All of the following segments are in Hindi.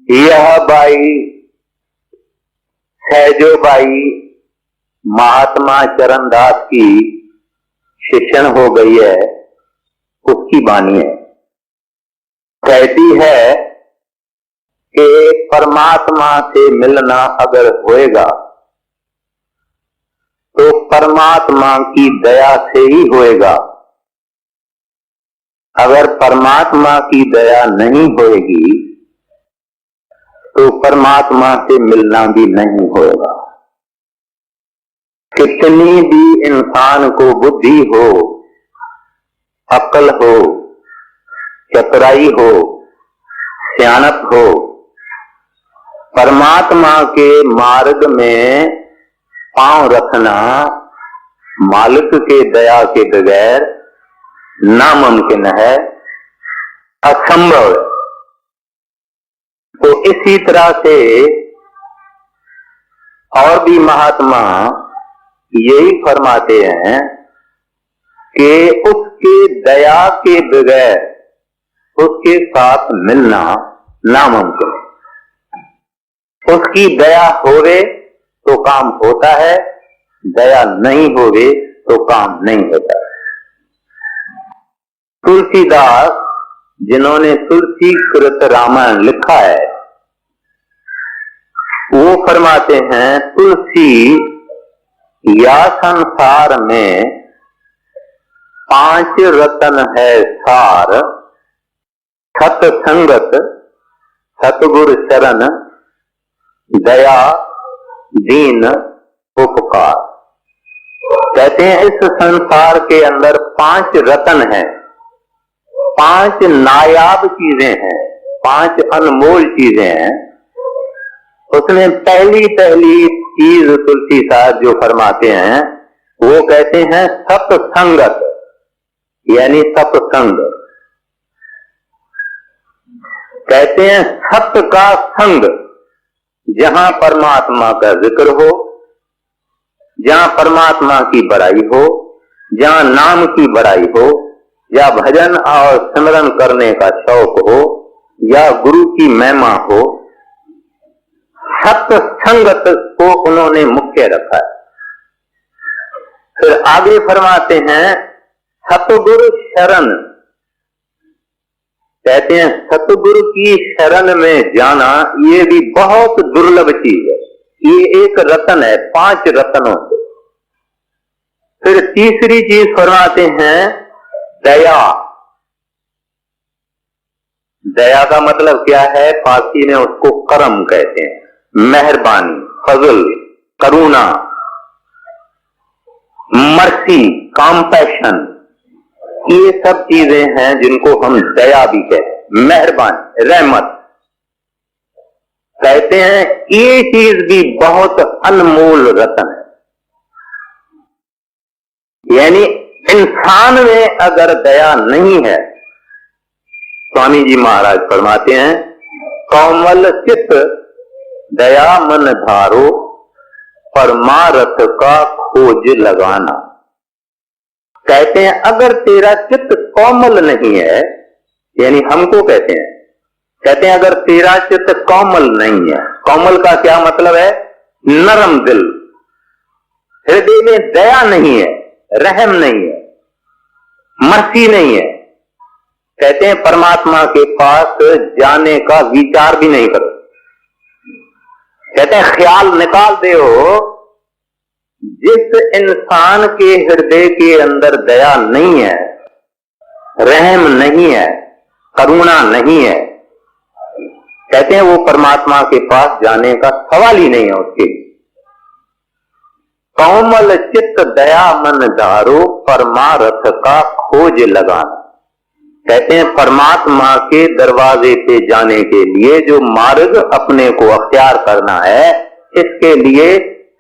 यह बाई सहजोबाई महात्मा चरणदास की शिष्यन हो गई है, उसकी वाणी है। कहती है कि परमात्मा से मिलना अगर होएगा तो परमात्मा की दया से ही होएगा। अगर परमात्मा की दया नहीं होएगी तो परमात्मा से मिलना भी नहीं होएगा। कितनी भी इंसान को बुद्धि हो, अक्ल हो, चतुराई हो, सियानत हो, परमात्मा के मार्ग में पांव रखना मालिक के दया के बगैर नामुमकिन है, असंभव है। तो इसी तरह से और भी महात्मा यही फरमाते हैं कि उसके दया के बगैर उसके साथ मिलना नामुमकिन है। उसकी दया होवे तो काम होता है, दया नहीं होवे तो काम नहीं होता। तुलसीदास जिन्होंने तुलसी कृत रामायण लिखा है, वो फरमाते हैं तुलसी या संसार में 5 रतन है सार, सत्संगत, सतगुरु शरण, दया, दीन, उपकार। कहते हैं इस संसार के अंदर 5 रतन हैं, 5 नायाब चीजें हैं, 5 अनमोल चीजें हैं। उसमें पहली चीज तुलसी साहब जो फरमाते हैं वो कहते हैं सत्संगत, यानी सत्संग। कहते हैं सत्य का संग, जहां परमात्मा का जिक्र हो, जहां परमात्मा की बड़ाई हो, जहां नाम की बड़ाई हो, या भजन और स्मरण करने का शौक हो, या गुरु की महिमा हो, सत्संगत को उन्होंने मुख्य रखा है। फिर आगे फरमाते हैं सतगुरु शरण। कहते हैं सतगुरु की शरण में जाना ये भी बहुत दुर्लभ चीज है। ये एक रतन है 5 रतनों से। फिर तीसरी चीज फरमाते हैं दया। दया का मतलब क्या है? फारसी में उसको करम कहते हैं, मेहरबानी, फजल, करुणा, मर्सी, कॉम्पैशन। ये सब चीजें हैं जिनको हम दया भी कहते हैं, मेहरबानी, रहमत। कहते हैं ये चीज भी बहुत अनमोल रतन है। यानी इंसान में अगर दया नहीं है, स्वामी जी महाराज फरमाते हैं कोमल चित्त दया मन धारो, परमारथ का खोज लगाना। कहते हैं अगर तेरा चित्त कोमल नहीं है, यानी हमको कहते हैं अगर तेरा चित्त कोमल नहीं है। कोमल का क्या मतलब है? नरम दिल, हृदय में दया नहीं है, रहम नहीं है, मर्सी नहीं है। कहते हैं परमात्मा के पास जाने का विचार भी नहीं करो। कहते हैं ख्याल निकाल दे हो। जिस इंसान के हृदय के अंदर दया नहीं है, रहम नहीं है, करुणा नहीं है, कहते हैं वो परमात्मा के पास जाने का सवाल ही नहीं है उसके। कोमल चित्त दया मन धारो, परमारथ का खोज लगाना। कहते हैं परमात्मा के दरवाजे पे जाने के लिए जो मार्ग अपने को अख्तियार करना है, इसके लिए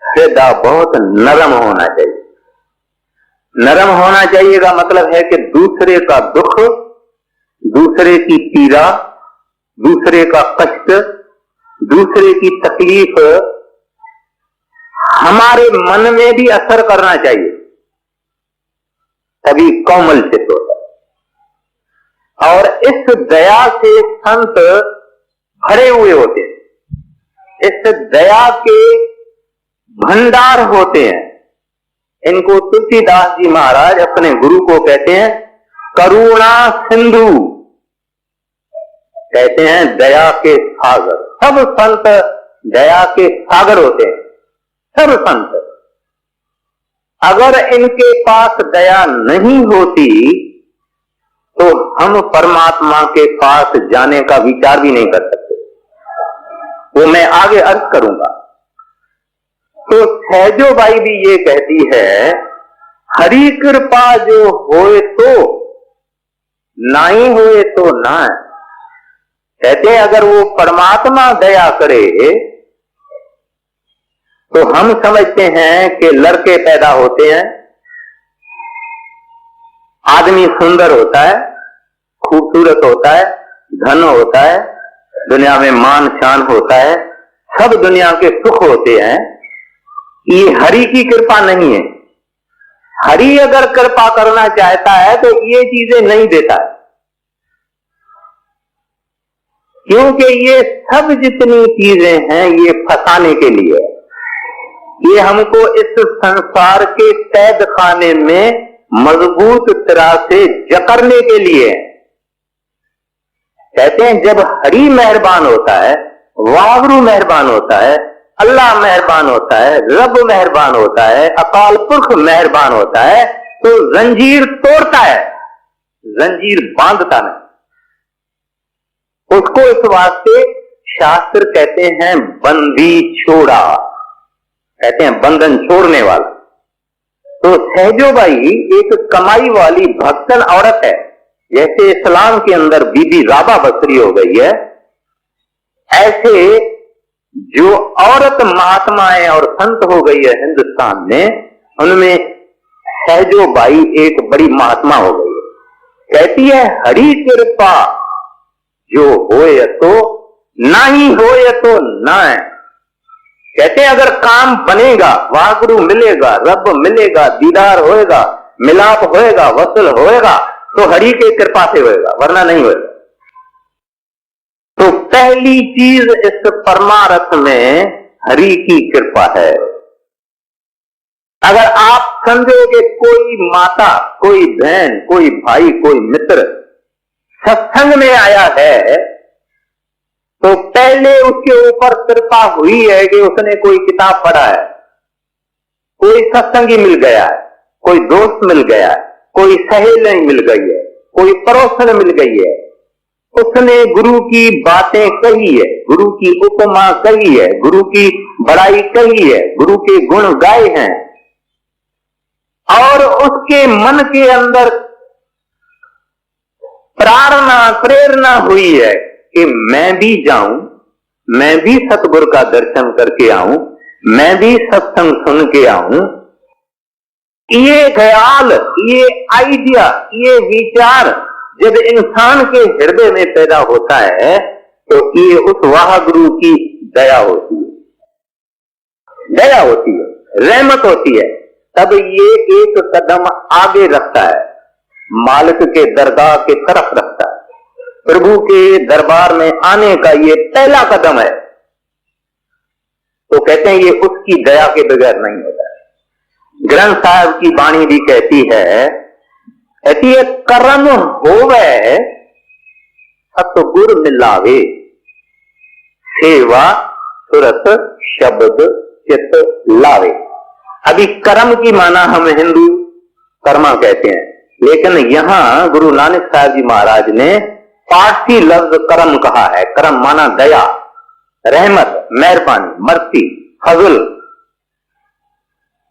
हृदय बहुत नरम होना चाहिए। नरम होना चाहिए का मतलब है कि दूसरे का दुख, दूसरे की पीड़ा, दूसरे का कष्ट, दूसरे की तकलीफ हमारे मन में भी असर करना चाहिए, तभी कोमल चित्त होता है। और इस दया से संत भरे हुए होते हैं। इस दया के भंडार होते हैं। इनको तुलसीदास जी महाराज अपने गुरु को कहते हैं करुणा सिंधु, कहते हैं दया के सागर। सब संत दया के सागर होते हैं, सब संत। अगर इनके पास दया नहीं होती तो हम परमात्मा के पास जाने का विचार भी नहीं कर सकते। वो मैं आगे अर्ज करूंगा। तो सहजोबाई भी ये कहती है हरि कृपा जो होए तो नाई होए तो ना। कहते हैं अगर वो परमात्मा दया करे तो हम समझते हैं कि लड़के पैदा होते हैं, आदमी सुंदर होता है, खूबसूरत होता है, धन होता है, दुनिया में मान शान होता है, सब दुनिया के सुख होते हैं। ये हरि की कृपा नहीं है। हरि अगर कृपा करना चाहता है तो ये चीजें नहीं देता है, क्योंकि ये सब जितनी चीजें हैं ये फंसाने के लिए, ये हमको इस संसार के कैद खाने में मजबूत तरह से जकड़ने के लिए। कहते हैं जब हरि मेहरबान होता है, वाहगुरु मेहरबान होता है, अल्लाह मेहरबान होता है, रब मेहरबान होता है, अकाल पुरख मेहरबान होता है, तो जंजीर तोड़ता है, जंजीर बांधता नहीं। उसको इस वास्ते शास्त्र कहते हैं बंदी छोड़ा, कहते हैं बंधन छोड़ने वाला। तो सहजोबाई एक कमाई वाली भक्तन औरत है, जैसे इस्लाम के अंदर बीबी राबा बसरी हो गई है, ऐसे जो औरत महात्माएं और संत हो गई है हिंदुस्तान में, उनमें सहजोबाई एक बड़ी महात्मा हो गई है। कहती है हरि कृपा जो होए तो नाही होए तो ना। कहते हैं अगर काम बनेगा, वाहगुरु मिलेगा, रब मिलेगा, दीदार होएगा, मिलाप होएगा, वसल होएगा तो हरि के कृपा से होएगा, वरना नहीं होएगा। तो पहली चीज इस परमार्थ में हरि की कृपा है। अगर आप समझो कि कोई माता, कोई बहन, कोई भाई, कोई मित्र सत्संग में आया है तो पहले उसके ऊपर कृपा हुई है कि उसने कोई किताब पढ़ा है, कोई सत्संगी मिल गया है, कोई दोस्त मिल गया है, कोई सहेली मिल गई है, कोई पड़ोसन मिल गई है, उसने गुरु की बातें कही है, गुरु की उपमा कही है, गुरु की बड़ाई कही है, गुरु के गुण गाए हैं, और उसके मन के अंदर प्रेरणा हुई है कि मैं भी जाऊं, मैं भी सतगुरु का दर्शन करके आऊं, मैं भी सत्संग सुन के आऊं। ये ख्याल, ये आइडिया, ये विचार जब इंसान के हृदय में पैदा होता है तो ये उस वाहगुरु की दया होती है, दया होती है, रहमत होती है। तब ये एक कदम आगे रखता है, मालिक के दरगाह के तरफ रखता है, प्रभु के दरबार में आने का ये पहला कदम है। तो कहते हैं ये उसकी दया के बगैर नहीं होता है। ग्रंथ साहब की वाणी भी कहती है कर्म होवे सतगुर मिलावे, सेवा सुरत शब्द चित लावे। अभी कर्म की माना हम हिंदू कर्मा कहते हैं, लेकिन यहां गुरु नानक साहब जी महाराज ने पारसी लफ्ज कर्म कहा है। कर्म माना दया, रहमत, मेहरबानी, मर्सी, फजल।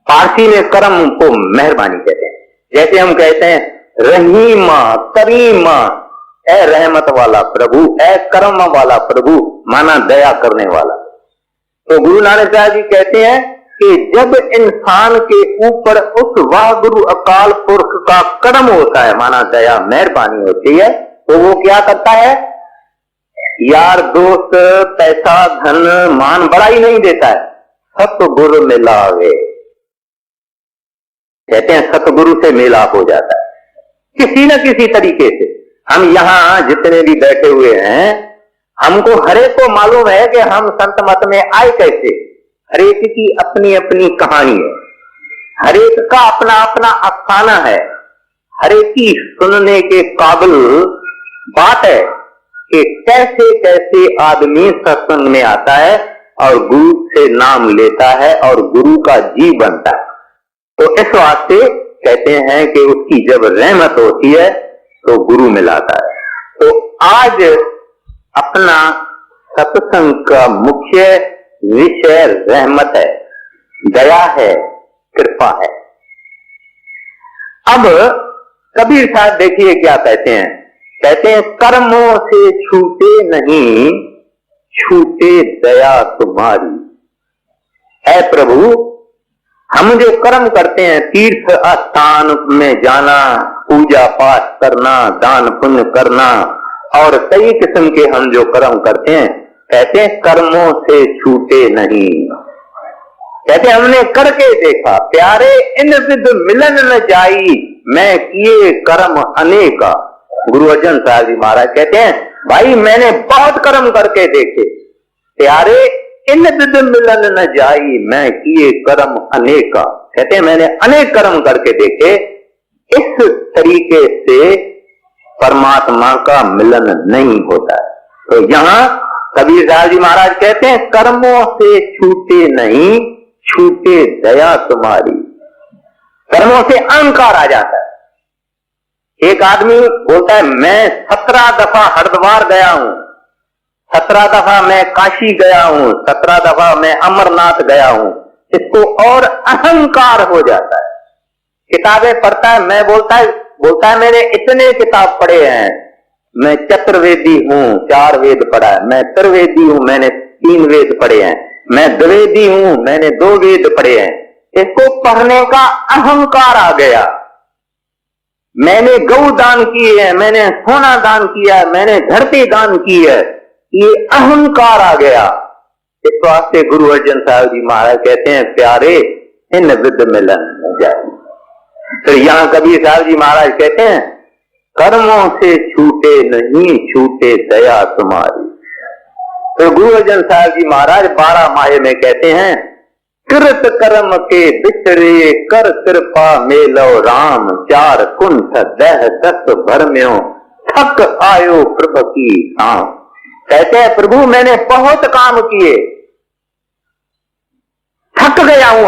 पारसी में कर्म को मेहरबानी कहते हैं। जैसे हम कहते हैं रहीमा, करीमा, ए रहमत वाला प्रभु, ए कर्म वाला प्रभु, माना दया करने वाला। तो गुरु नानक साहब जी कहते हैं कि जब इंसान के ऊपर उस वाहगुरु अकाल पुरख का कर्म होता है, माना दया मेहरबानी होती है, तो वो क्या करता है, यार दोस्त, पैसा, धन, मान, बड़ाई नहीं देता है, सतगुरु मिलावे। कहते हैं सतगुरु से मिलाप हो जाता है किसी न किसी तरीके से। हम यहां जितने भी बैठे हुए हैं, हमको हरेक को मालूम है कि हम संत मत में आए कैसे। हरेक की अपनी अपनी कहानी है, हरेक का अपना अपना अफसाना है, हरेक की सुनने के काबिल बात है कि कैसे कैसे आदमी सत्संग में आता है और गुरु से नाम लेता है और गुरु का जी बनता है। तो इस वास्ते कहते हैं कि उसकी जब रहमत होती है तो गुरु मिलाता है। तो आज अपना सत्संग का मुख्य विषय रहमत है, दया है, कृपा है। अब कबीर साहब देखिए क्या कहते हैं, कहते हैं कर्मों से छूटे नहीं, छूटे दया तुम्हारी। ऐ प्रभु, हम जो कर्म करते हैं, तीर्थ स्थान में जाना, पूजा पाठ करना, दान पुण्य करना और कई किस्म के हम जो कर्म करते हैं, कहते हैं कर्मों से छूटे नहीं। कहते हमने करके देखा, प्यारे इन विद मिलन न जाई, मैं किए कर्म अनेका। गुरु अर्जन साहब जी महाराज कहते हैं भाई मैंने बहुत कर्म करके देखे, प्यारे इन विद मिलन न जाई, मैं किए कर्म अनेका। कहते हैं मैंने अनेक कर्म करके देखे, इस तरीके से परमात्मा का मिलन नहीं होता है। तो यहां कबीर साहब जी महाराज कहते हैं कर्मों से छूटे नहीं, छूटे दया तुम्हारी। कर्मों से अहंकार आ जाता है। एक आदमी बोलता है मैं 17 दफा हरिद्वार गया हूं, 17 दफा मैं काशी गया हूं, 17 दफा मैं अमरनाथ गया हूं, इसको और अहंकार हो जाता है। किताबें पढ़ता है, मैं बोलता है मैंने इतने किताब पढ़े हैं, मैं चतुर्वेदी हूं, 4 वेद पढ़ा है, मैं त्रिवेदी हूं, मैंने 3 वेद पढ़े हैं, मैं द्विवेदी हूं, मैंने 2 वेद पढ़े हैं। इसको पढ़ने का अहंकार आ गया। मैंने गौ दान की है, मैंने सोना दान किया है, मैंने धरती दान की है, ये अहंकार आ गया। इस वास्ते गुरु अर्जन साहब जी महाराज कहते हैं प्यारे इन विद मिलन न जाए। तो यहां कबीर साहब जी महाराज कहते हैं कर्मों से छूटे नहीं, छूटे दया तुम्हारी। तो गुरु अर्जन साहब जी महाराज 12 माहे में कहते हैं कृत कर्म के बिछड़े कर कृपा मेलो राम, 4 कुंठ दह 10 भरम्यो थक आयो प्रभु की शाम। कहते हैं प्रभु मैंने बहुत काम किए, थक गया हूं,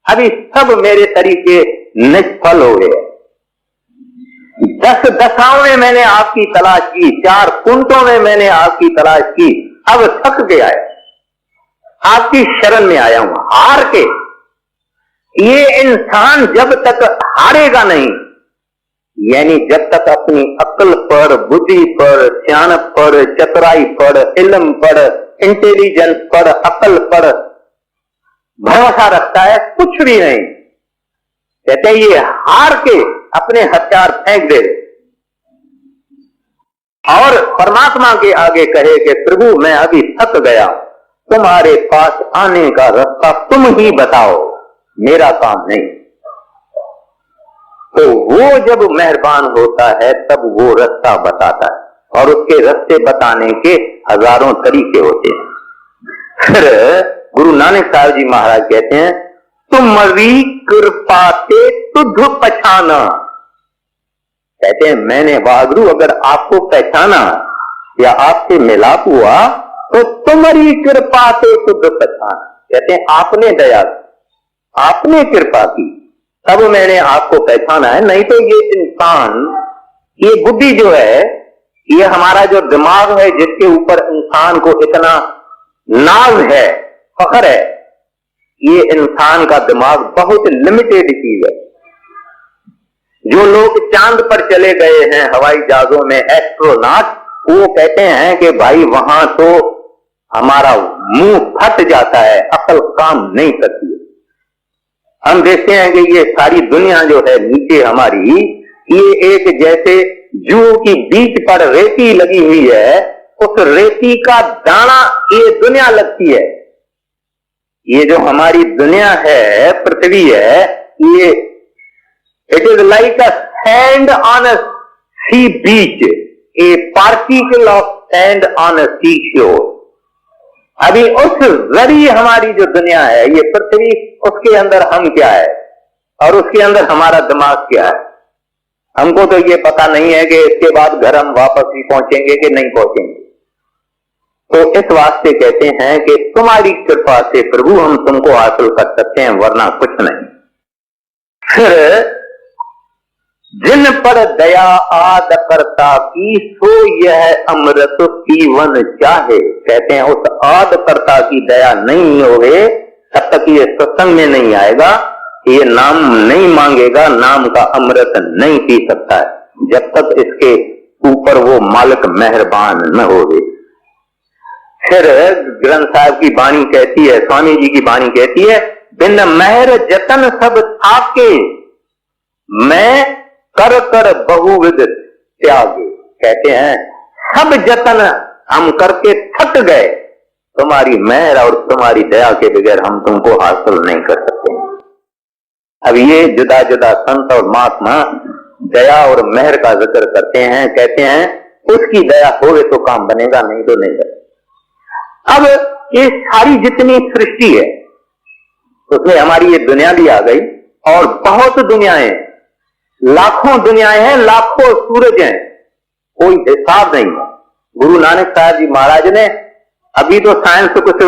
अभी सब मेरे तरीके निष्फल हो गए। 10 दशाओं में मैंने आपकी तलाश की, 4 कुंठों में मैंने आपकी तलाश की, अब थक गया है, आपकी शरण में आया हूं हार के। ये इंसान जब तक हारेगा नहीं, यानी जब तक अपनी अक्ल पर, बुद्धि पर, सियानत पर, चतुराई पर, इल्म पर, इंटेलिजेंस पर, अक्ल पर भरोसा रखता है, कुछ भी नहीं। कहते हैं ये हार के अपने हथियार फेंक दे और परमात्मा के आगे कहे कि प्रभु मैं अभी थक गया, तुम्हारे पास आने का रास्ता तुम ही बताओ, मेरा काम नहीं। तो वो जब मेहरबान होता है तब वो रास्ता बताता है और उसके रास्ते बताने के हजारों तरीके होते हैं। फिर गुरु नानक साहब जी महाराज कहते हैं तुम्हारी कृपा से तुझ पहचाना। कहते हैं मैंने वाहगुरु अगर आपको पहचाना या आपसे मिलाप हुआ तो तुम्हारी कृपा से तुझ पहचाना। कहते हैं आपने दया, आपने कृपा की तब मैंने आपको पहचाना है, नहीं तो ये इंसान, ये बुद्धि जो है, ये हमारा जो दिमाग है जिसके ऊपर इंसान को इतना नाज है, फख्र है, ये इंसान का दिमाग बहुत लिमिटेड चीज है। जो लोग चांद पर चले गए हैं हवाई जहाजों में, एस्ट्रोनॉट, वो कहते हैं कि भाई वहां तो हमारा मुंह फट जाता है, अकल काम नहीं करती है। हम देखते हैं कि ये सारी दुनिया जो है नीचे हमारी, ये एक जैसे जू की बीच पर रेती लगी हुई है, उस रेती का दाना ये दुनिया लगती है। ये जो हमारी दुनिया है, पृथ्वी है, ये it is like a sand on a sea beach, a particle of stand on a sea shore. अभी उस जरिए हमारी जो दुनिया है, ये पृथ्वी, उसके अंदर हम क्या है और उसके अंदर हमारा दिमाग क्या है। हमको तो ये पता नहीं है कि इसके बाद घर हम वापस भी पहुंचेंगे कि नहीं पहुंचेंगे। तो इस वास्ते कहते हैं कि तुम्हारी कृपा से प्रभु हम तुमको हासिल कर सकते हैं, वरना कुछ नहीं। फिर जिन पर दया आद करता की सो यह अमृत पीवन चाहे। कहते हैं उस आद करता की दया नहीं होवे तब तक ये सत्संग में नहीं आएगा, ये नाम नहीं मांगेगा, नाम का अमृत नहीं पी सकता है जब तक इसके ऊपर वो मालिक मेहरबान न होवे। फिर ग्रंथ साहब की वाणी कहती है, स्वामी जी की वाणी कहती है, बिन मेहर जतन सब थाके मैं कर कर बहुविध त्यागे। कहते हैं सब जतन हम करके थक गए, तुम्हारी मेहर और तुम्हारी दया के बगैर हम तुमको हासिल नहीं कर सकते। अब ये जुदा जुदा संत और महात्मा दया और मेहर का जिक्र करते हैं, कहते हैं उसकी दया होवे तो काम बनेगा, नहीं तो नहीं बनेगा। अब ये सारी जितनी सृष्टि है उसमें हमारी ये दुनिया भी आ गई और बहुत दुनियाएं, लाखों दुनियाएं हैं, लाखों सूरज हैं, कोई हिसाब नहीं है। गुरु नानक साहब जी महाराज ने, अभी तो साइंस कुछ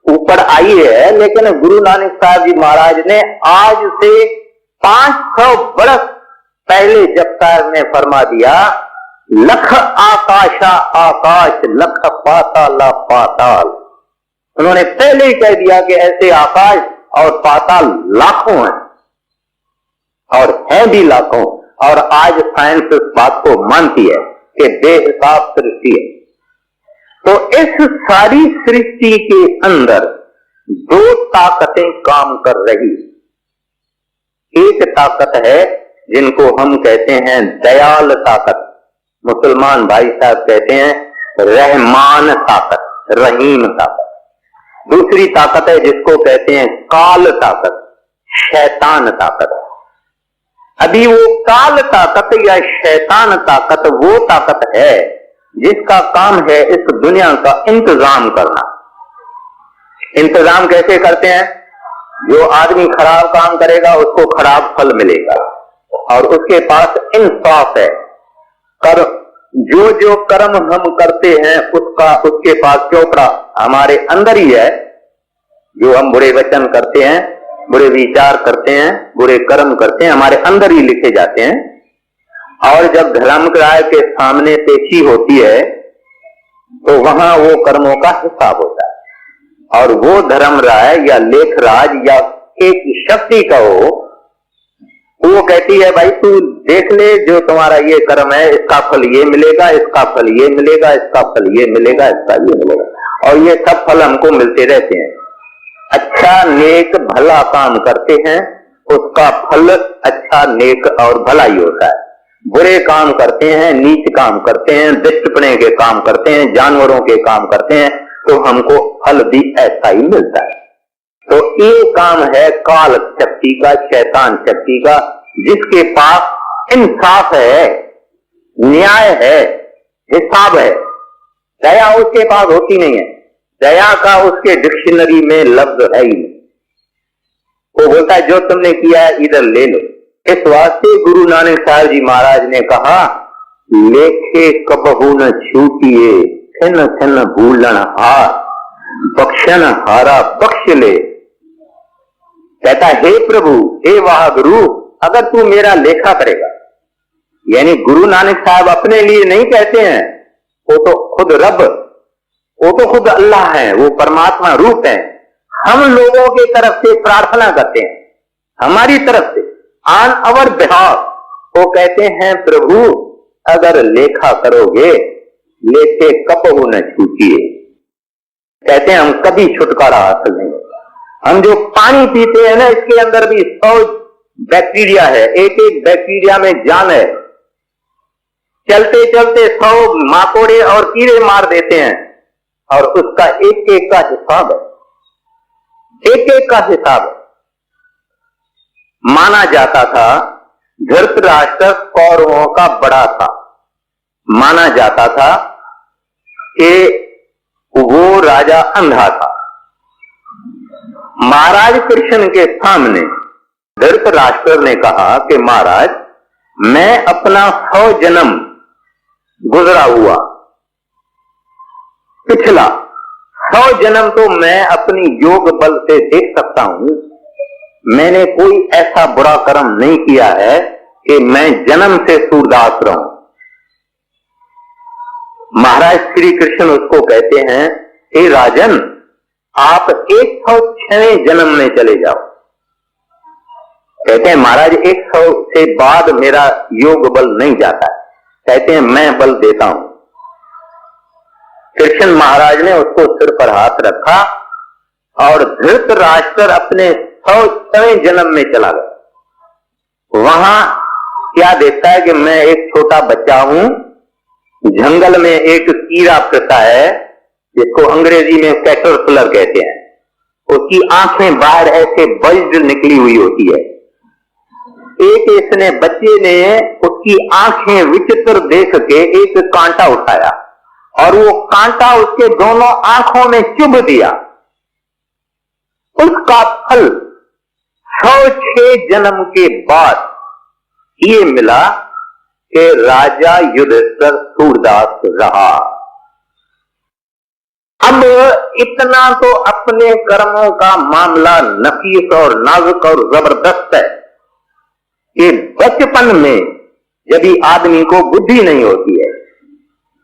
ऊपर आई है, लेकिन गुरु नानक साहब जी महाराज ने आज से 500 वर्ष पहले जपकार ने फरमा दिया, लख आकाशा आकाश लख पाताला पाताल। उन्होंने पहले ही कह दिया कि ऐसे आकाश और पाताल लाखों हैं और है भी लाखों। और आज साइंस इस बात को मानती है कि बेहिसाब सृष्टि है। तो इस सारी सृष्टि के अंदर दो ताकतें काम कर रही। एक ताकत है जिनको हम कहते हैं दयाल ताकत, मुसलमान भाई साहब कहते हैं रहमान ताकत, रहीम ताकत। दूसरी ताकत है जिसको कहते हैं काल ताकत, शैतान ताकत। अभी वो काल ताकत या शैतान ताकत वो ताकत है जिसका काम है इस दुनिया का इंतजाम करना। इंतजाम कैसे करते हैं? जो आदमी खराब काम करेगा उसको खराब फल मिलेगा और उसके पास इंसाफ है। कर जो जो कर्म हम करते हैं उसका उसके पास चौपड़ा हमारे अंदर ही है। जो हम बुरे वचन करते हैं, बुरे विचार करते हैं, बुरे कर्म करते हैं, हमारे अंदर ही लिखे जाते हैं। और जब धर्मराय के सामने पेशी होती है तो वहां वो कर्मों का हिसाब होता है। और वो धर्मराय या लेखराज या एक शक्ति कहो, वो कहती है भाई तू देख ले, जो तुम्हारा ये कर्म है इसका फल ये मिलेगा, इसका फल ये मिलेगा, इसका फल ये मिलेगा, इसका ये मिलेगा। और ये सब फल हमको मिलते रहते हैं। अच्छा नेक भला काम करते हैं उसका फल अच्छा नेक और भला ही होता है। बुरे काम करते हैं, नीच काम करते हैं, दुष्टपने के काम करते हैं, जानवरों के काम करते हैं तो हमको फल भी ऐसा ही मिलता है। तो ये काम है काल शक्ति का, शैतान शक्ति का, जिसके पास इंसाफ है, न्याय है, हिसाब है। दया उसके पास होती नहीं है। दया का उसके डिक्शनरी में लफ्ज है ही नहीं। वो बोलता है जो तुमने किया है इधर ले लो। इस वास्ते गुरु नानक साहब जी महाराज ने कहा, लेखे कबहू न छूटिए छिन छिन भूलन हार, बख्शन हारा बख्श ले। कहता हे प्रभु, हे वाहगुरु, अगर तू मेरा लेखा करेगा, यानी गुरु नानक साहब अपने लिए नहीं कहते हैं, वो तो खुद रब, वो तो खुद अल्लाह है, वो परमात्मा रूप है। हम लोगों की तरफ से प्रार्थना करते हैं, हमारी तरफ से ऑन अवर बिहाफ। वो कहते हैं प्रभु अगर लेखा करोगे लेखे कपहू न छूटिए। कहते हैं हम कभी छुटकारा हासिल नहीं होगा। हम जो पानी पीते हैं ना, इसके अंदर भी 100 बैक्टीरिया है, एक एक बैक्टीरिया में जान है। चलते चलते 100 माकोड़े और कीड़े मार देते हैं और उसका एक एक का हिसाब है, एक एक का हिसाब है। माना जाता था धृतराष्ट्र कौरवों का बड़ा था, माना जाता था कि वो राजा अंधा था। महाराज कृष्ण के सामने धृतराष्ट्र ने कहा कि महाराज, मैं अपना 100 जन्म गुजरा हुआ पिछला 100 जन्म तो मैं अपनी योग बल से देख सकता हूं। मैंने कोई ऐसा बुरा कर्म नहीं किया है कि मैं जन्म से सूरदास रहूं। महाराज श्री कृष्ण उसको कहते हैं, हे राजन, आप 106वें जन्म में चले जाओ। कहते हैं महाराज 100 से बाद मेरा योग बल नहीं जाता है। कहते हैं मैं बल देता हूं। कृष्ण महाराज ने उसको सिर पर हाथ रखा और धृतराष्ट्र अपने 100वें जन्म में चला गया। वहां क्या देखता है कि मैं एक छोटा बच्चा हूं, जंगल में एक कीड़ा फिरता है जिसको अंग्रेजी में कैटरपिलर कहते हैं। उसकी आंखें बाहर ऐसे बल्ज निकली हुई होती है। एक इसने बच्चे ने उसकी आंखें विचित्र देख के एक कांटा उठाया और वो कांटा उसके दोनों आंखों में चुभ दिया। उसका फल 106 जन्म के बाद ये मिला कि राजा युधिष्ठिर सूरदास रहा। अब इतना तो अपने कर्मों का मामला नफीस और नाजुक और जबरदस्त है कि बचपन में जब आदमी को बुद्धि नहीं होती है,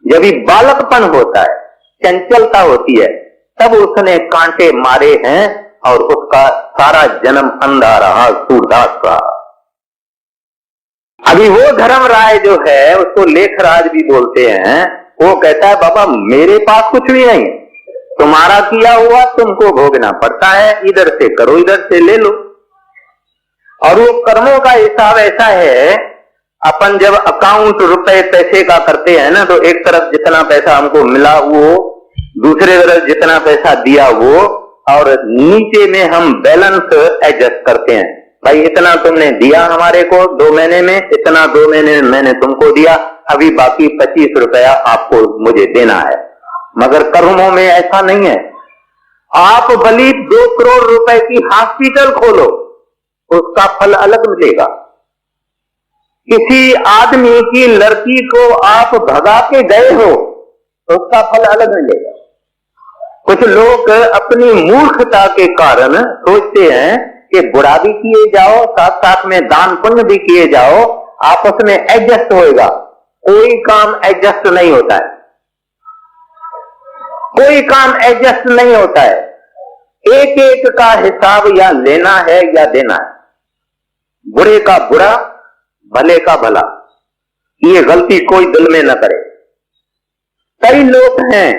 जब बालकपन होता है, चंचलता होती है, तब उसने कांटे मारे हैं और उसका सारा जन्म अंधा रहा, सूरदास का। अभी वो धर्मराय जो है उसको लेखराज भी बोलते हैं। वो कहता है बाबा मेरे पास कुछ भी नहीं, तुम्हारा किया हुआ तुमको भोगना पड़ता है, इधर से करो इधर से ले लो। और वो कर्मों का हिसाब ऐसा है, अपन जब अकाउंट रुपए पैसे का करते हैं ना, तो एक तरफ जितना पैसा हमको मिला वो, दूसरे तरफ जितना पैसा दिया वो, और नीचे में हम बैलेंस एडजस्ट करते हैं। भाई इतना तुमने दिया हमारे को 2 महीने में, इतना 2 महीने में मैंने तुमको दिया, अभी बाकी 25 रुपया आपको मुझे देना है। मगर कर्मों में ऐसा नहीं है। आप भली 2 करोड़ रुपए की हॉस्पिटल खोलो, उसका फल अलग मिलेगा। किसी आदमी की लड़की को आप भगा के गए हो, उसका फल अलग मिलेगा। कुछ लोग अपनी मूर्खता के कारण सोचते हैं कि बुरा भी किए जाओ, साथ साथ में दान पुण्य भी किए जाओ, आपस में एडजस्ट होएगा। कोई काम एडजस्ट नहीं होता है, कोई काम एडजस्ट नहीं होता है। एक एक का हिसाब या लेना है या देना है। बुरे का बुरा, भले का भला, ये गलती कोई दिल में न करे। कई लोग हैं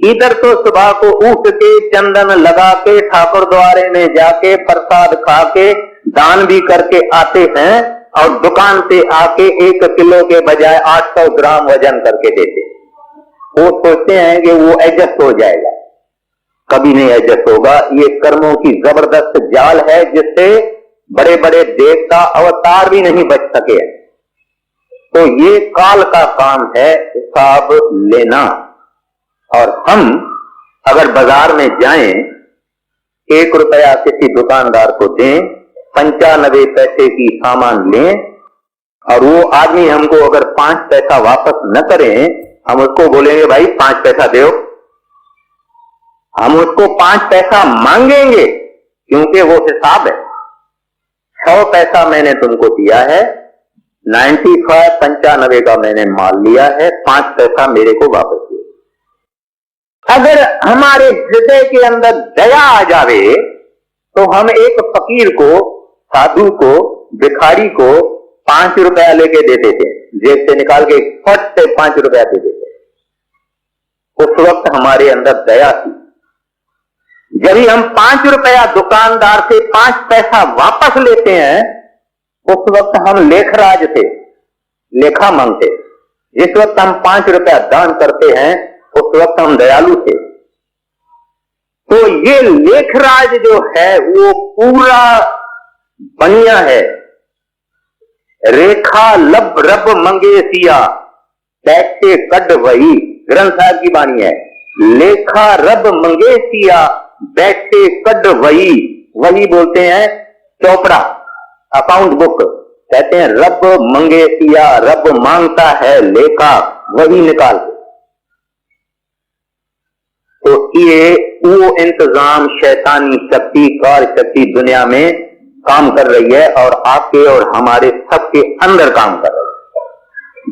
इधर तो सुबह को उठ के चंदन लगा के ठाकुर द्वारे में जाके प्रसाद खा के दान भी करके आते हैं, और दुकान से आके 1 किलो के बजाय 800 ग्राम वजन करके देते। वो सोचते हैं कि वो एडजस्ट हो जाएगा, कभी नहीं एडजस्ट होगा। ये कर्मों की जबरदस्त जाल है जिससे बड़े बड़े देवता अवतार भी नहीं बच सके। तो ये काल का काम है हिसाब लेना। और हम अगर बाजार में जाएं, 1 रुपया किसी दुकानदार को दें, 95 पैसे की सामान लें, और वो आदमी हमको अगर 5 पैसा वापस न करें, हम उसको बोलेंगे भाई 5 पैसा दो। हम उसको 5 पैसा मांगेंगे क्योंकि वो हिसाब है। 100 पैसा मैंने तुमको दिया है, 95 का मैंने माल लिया है, 5 पैसा मेरे को वापस दो। अगर हमारे हृदय के अंदर दया आ जावे तो हम एक फकीर को, साधु को, भिखारी को 5 रुपया लेके देते थे, जेब से निकाल के फट से 5 रुपया दे देते। उस वक्त हमारे अंदर दया थी। जब ही हम 5 रुपया दुकानदार से 5 पैसा वापस लेते हैं, उस वक्त हम लेखराज थे, लेखा मांगते। जिस वक्त हम 5 रुपया दान करते हैं, उस वक्त हम दयालु थे। तो ये लेखराज जो है वो पूरा बनिया है। रेखा लब रब मंगे सिया, बैठे कड वही ग्रंथ साहब की वाणी है, लेखा रब मंगेसिया बैठे कड वही, वही बोलते हैं चौपड़ा, अकाउंट बुक, कहते हैं रब मंगेसिया, रब मांगता है लेखा, वही निकाल। तो ये वो इंतजाम शैतानी शक्ति, कार शक्ति दुनिया में काम कर रही है और आपके और हमारे सबके अंदर काम कर रही है।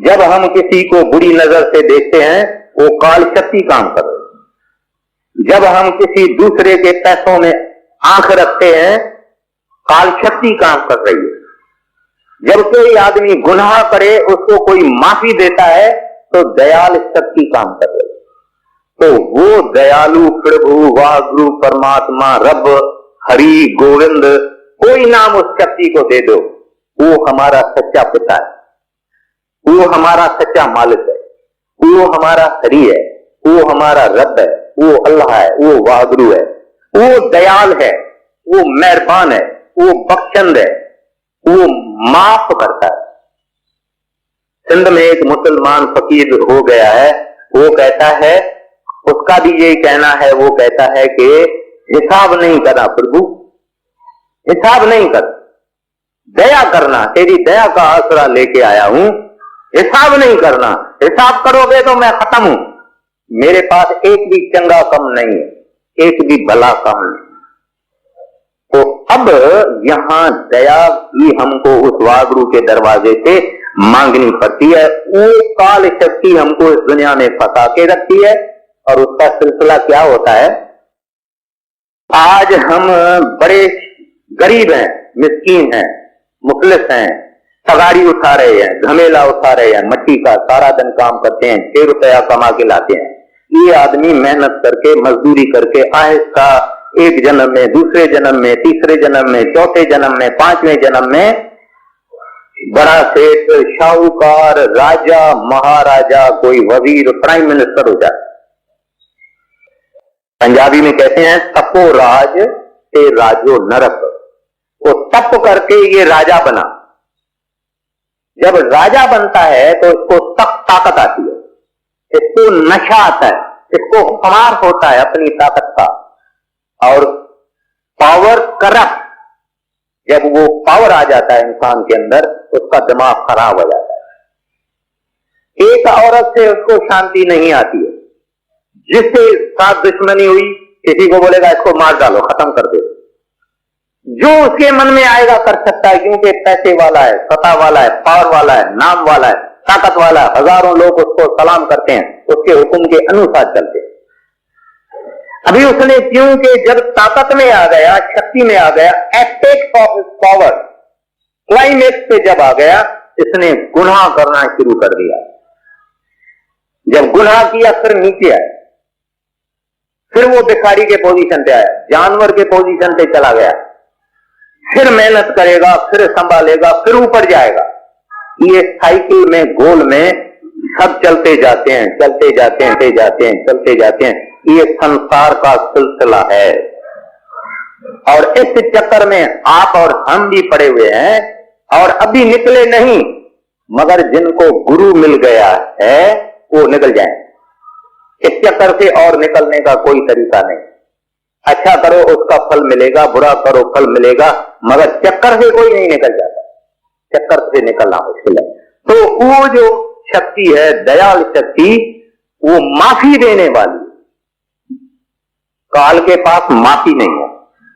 जब हम किसी को बुरी नजर से देखते हैं वो काल शक्ति काम कर रही है। जब हम किसी दूसरे के पैसों में आंख रखते हैं काल शक्ति काम कर रही है। जब कोई आदमी गुनाह करे उसको कोई माफी देता है तो दयाल शक्ति काम कर रही है। तो वो दयालु प्रभु वाहगुरु परमात्मा रब हरि गोविंद, कोई नाम उस शक्ति को दे दो, वो हमारा सच्चा पिता है, वो हमारा सच्चा मालिक है, वो हमारा हरि है, वो हमारा रब है, वो अल्लाह है, वो वाहगुरु है, वो दयाल है, वो मेहरबान है, वो बख्शंद है, वो माफ करता है। सिंध में एक मुसलमान फकीर हो गया है, वो कहता है, उसका भी यही कहना है, वो कहता है कि हिसाब नहीं करना प्रभु, हिसाब नहीं कर, दया करना, तेरी दया का आसरा लेके आया हूं, हिसाब नहीं करना, हिसाब करोगे तो मैं खत्म हूं, मेरे पास एक भी चंगा कम नहीं है, एक भी भला कम नहीं। तो अब यहां दया भी हमको उस वाहगुरु के दरवाजे से मांगनी पड़ती है। वो काल शक्ति हमको इस दुनिया में फंसा के रखती है और उसका सिलसिला क्या होता है, आज हम बड़े गरीब हैं, मिस्कीन हैं, मुखलिस हैं, तगाड़ी उठा रहे हैं, घमेला उठा रहे हैं, मट्टी का सारा दिन काम करते हैं, 6 रुपया कमा के लाते हैं। ये आदमी मेहनत करके मजदूरी करके आहिस्ता एक जन्म में, दूसरे जन्म में, तीसरे जन्म में, चौथे जन्म में, 5वें जन्म में बड़ा सेठ, शाहूकार, राजा, महाराजा, कोई वजीर, प्राइम मिनिस्टर हो जाए। पंजाबी में कहते हैं तपो राज ते राजो नरक, वो तप करके ये राजा बना। जब राजा बनता है तो इसको सख्त ताकत आती है, इसको नशा आता है, इसको खुमार होता है अपनी ताकत का, और पावर करप्ट, जब वो पावर आ जाता है इंसान के अंदर उसका दिमाग खराब हो जाता है। एक औरत से उसको शांति नहीं आती है, जिससे साथ दुश्मनी हुई, किसी को बोलेगा इसको मार डालो, खत्म कर दे, जो उसके मन में आएगा कर सकता है, क्योंकि पैसे वाला है, सत्ता वाला है, पावर वाला है, नाम वाला है, ताकत वाला है, हजारों लोग उसको सलाम करते हैं, उसके हुक्म के अनुसार चलते हैं। अभी उसने क्योंकि जब ताकत में आ गया, शक्ति में आ गया, एपेक्स ऑफ पावर, क्लाइमेक्स पे जब आ गया, इसने गुनाह करना शुरू कर दिया। जब गुनाह किया फिर नीचे आया, फिर वो भिखारी के पोजीशन पे आया, जानवर के पोजीशन पे चला गया, फिर मेहनत करेगा, फिर संभालेगा, फिर ऊपर जाएगा। ये साइकिल में, गोल में सब चलते जाते हैं, चलते जाते हैं, चलते जाते हैं, चलते जाते हैं। ये संसार का सिलसिला है और इस चक्कर में आप और हम भी पड़े हुए हैं और अभी निकले नहीं, मगर जिनको गुरु मिल गया है वो निकल जाए। इस चक्कर से और निकलने का कोई तरीका नहीं। अच्छा करो उसका फल मिलेगा, बुरा करो फल मिलेगा, मगर चक्कर से कोई नहीं निकल जाता, चक्कर से निकलना मुश्किल है। तो वो जो शक्ति है दयाल शक्ति, वो माफी देने वाली, काल के पास माफी नहीं है,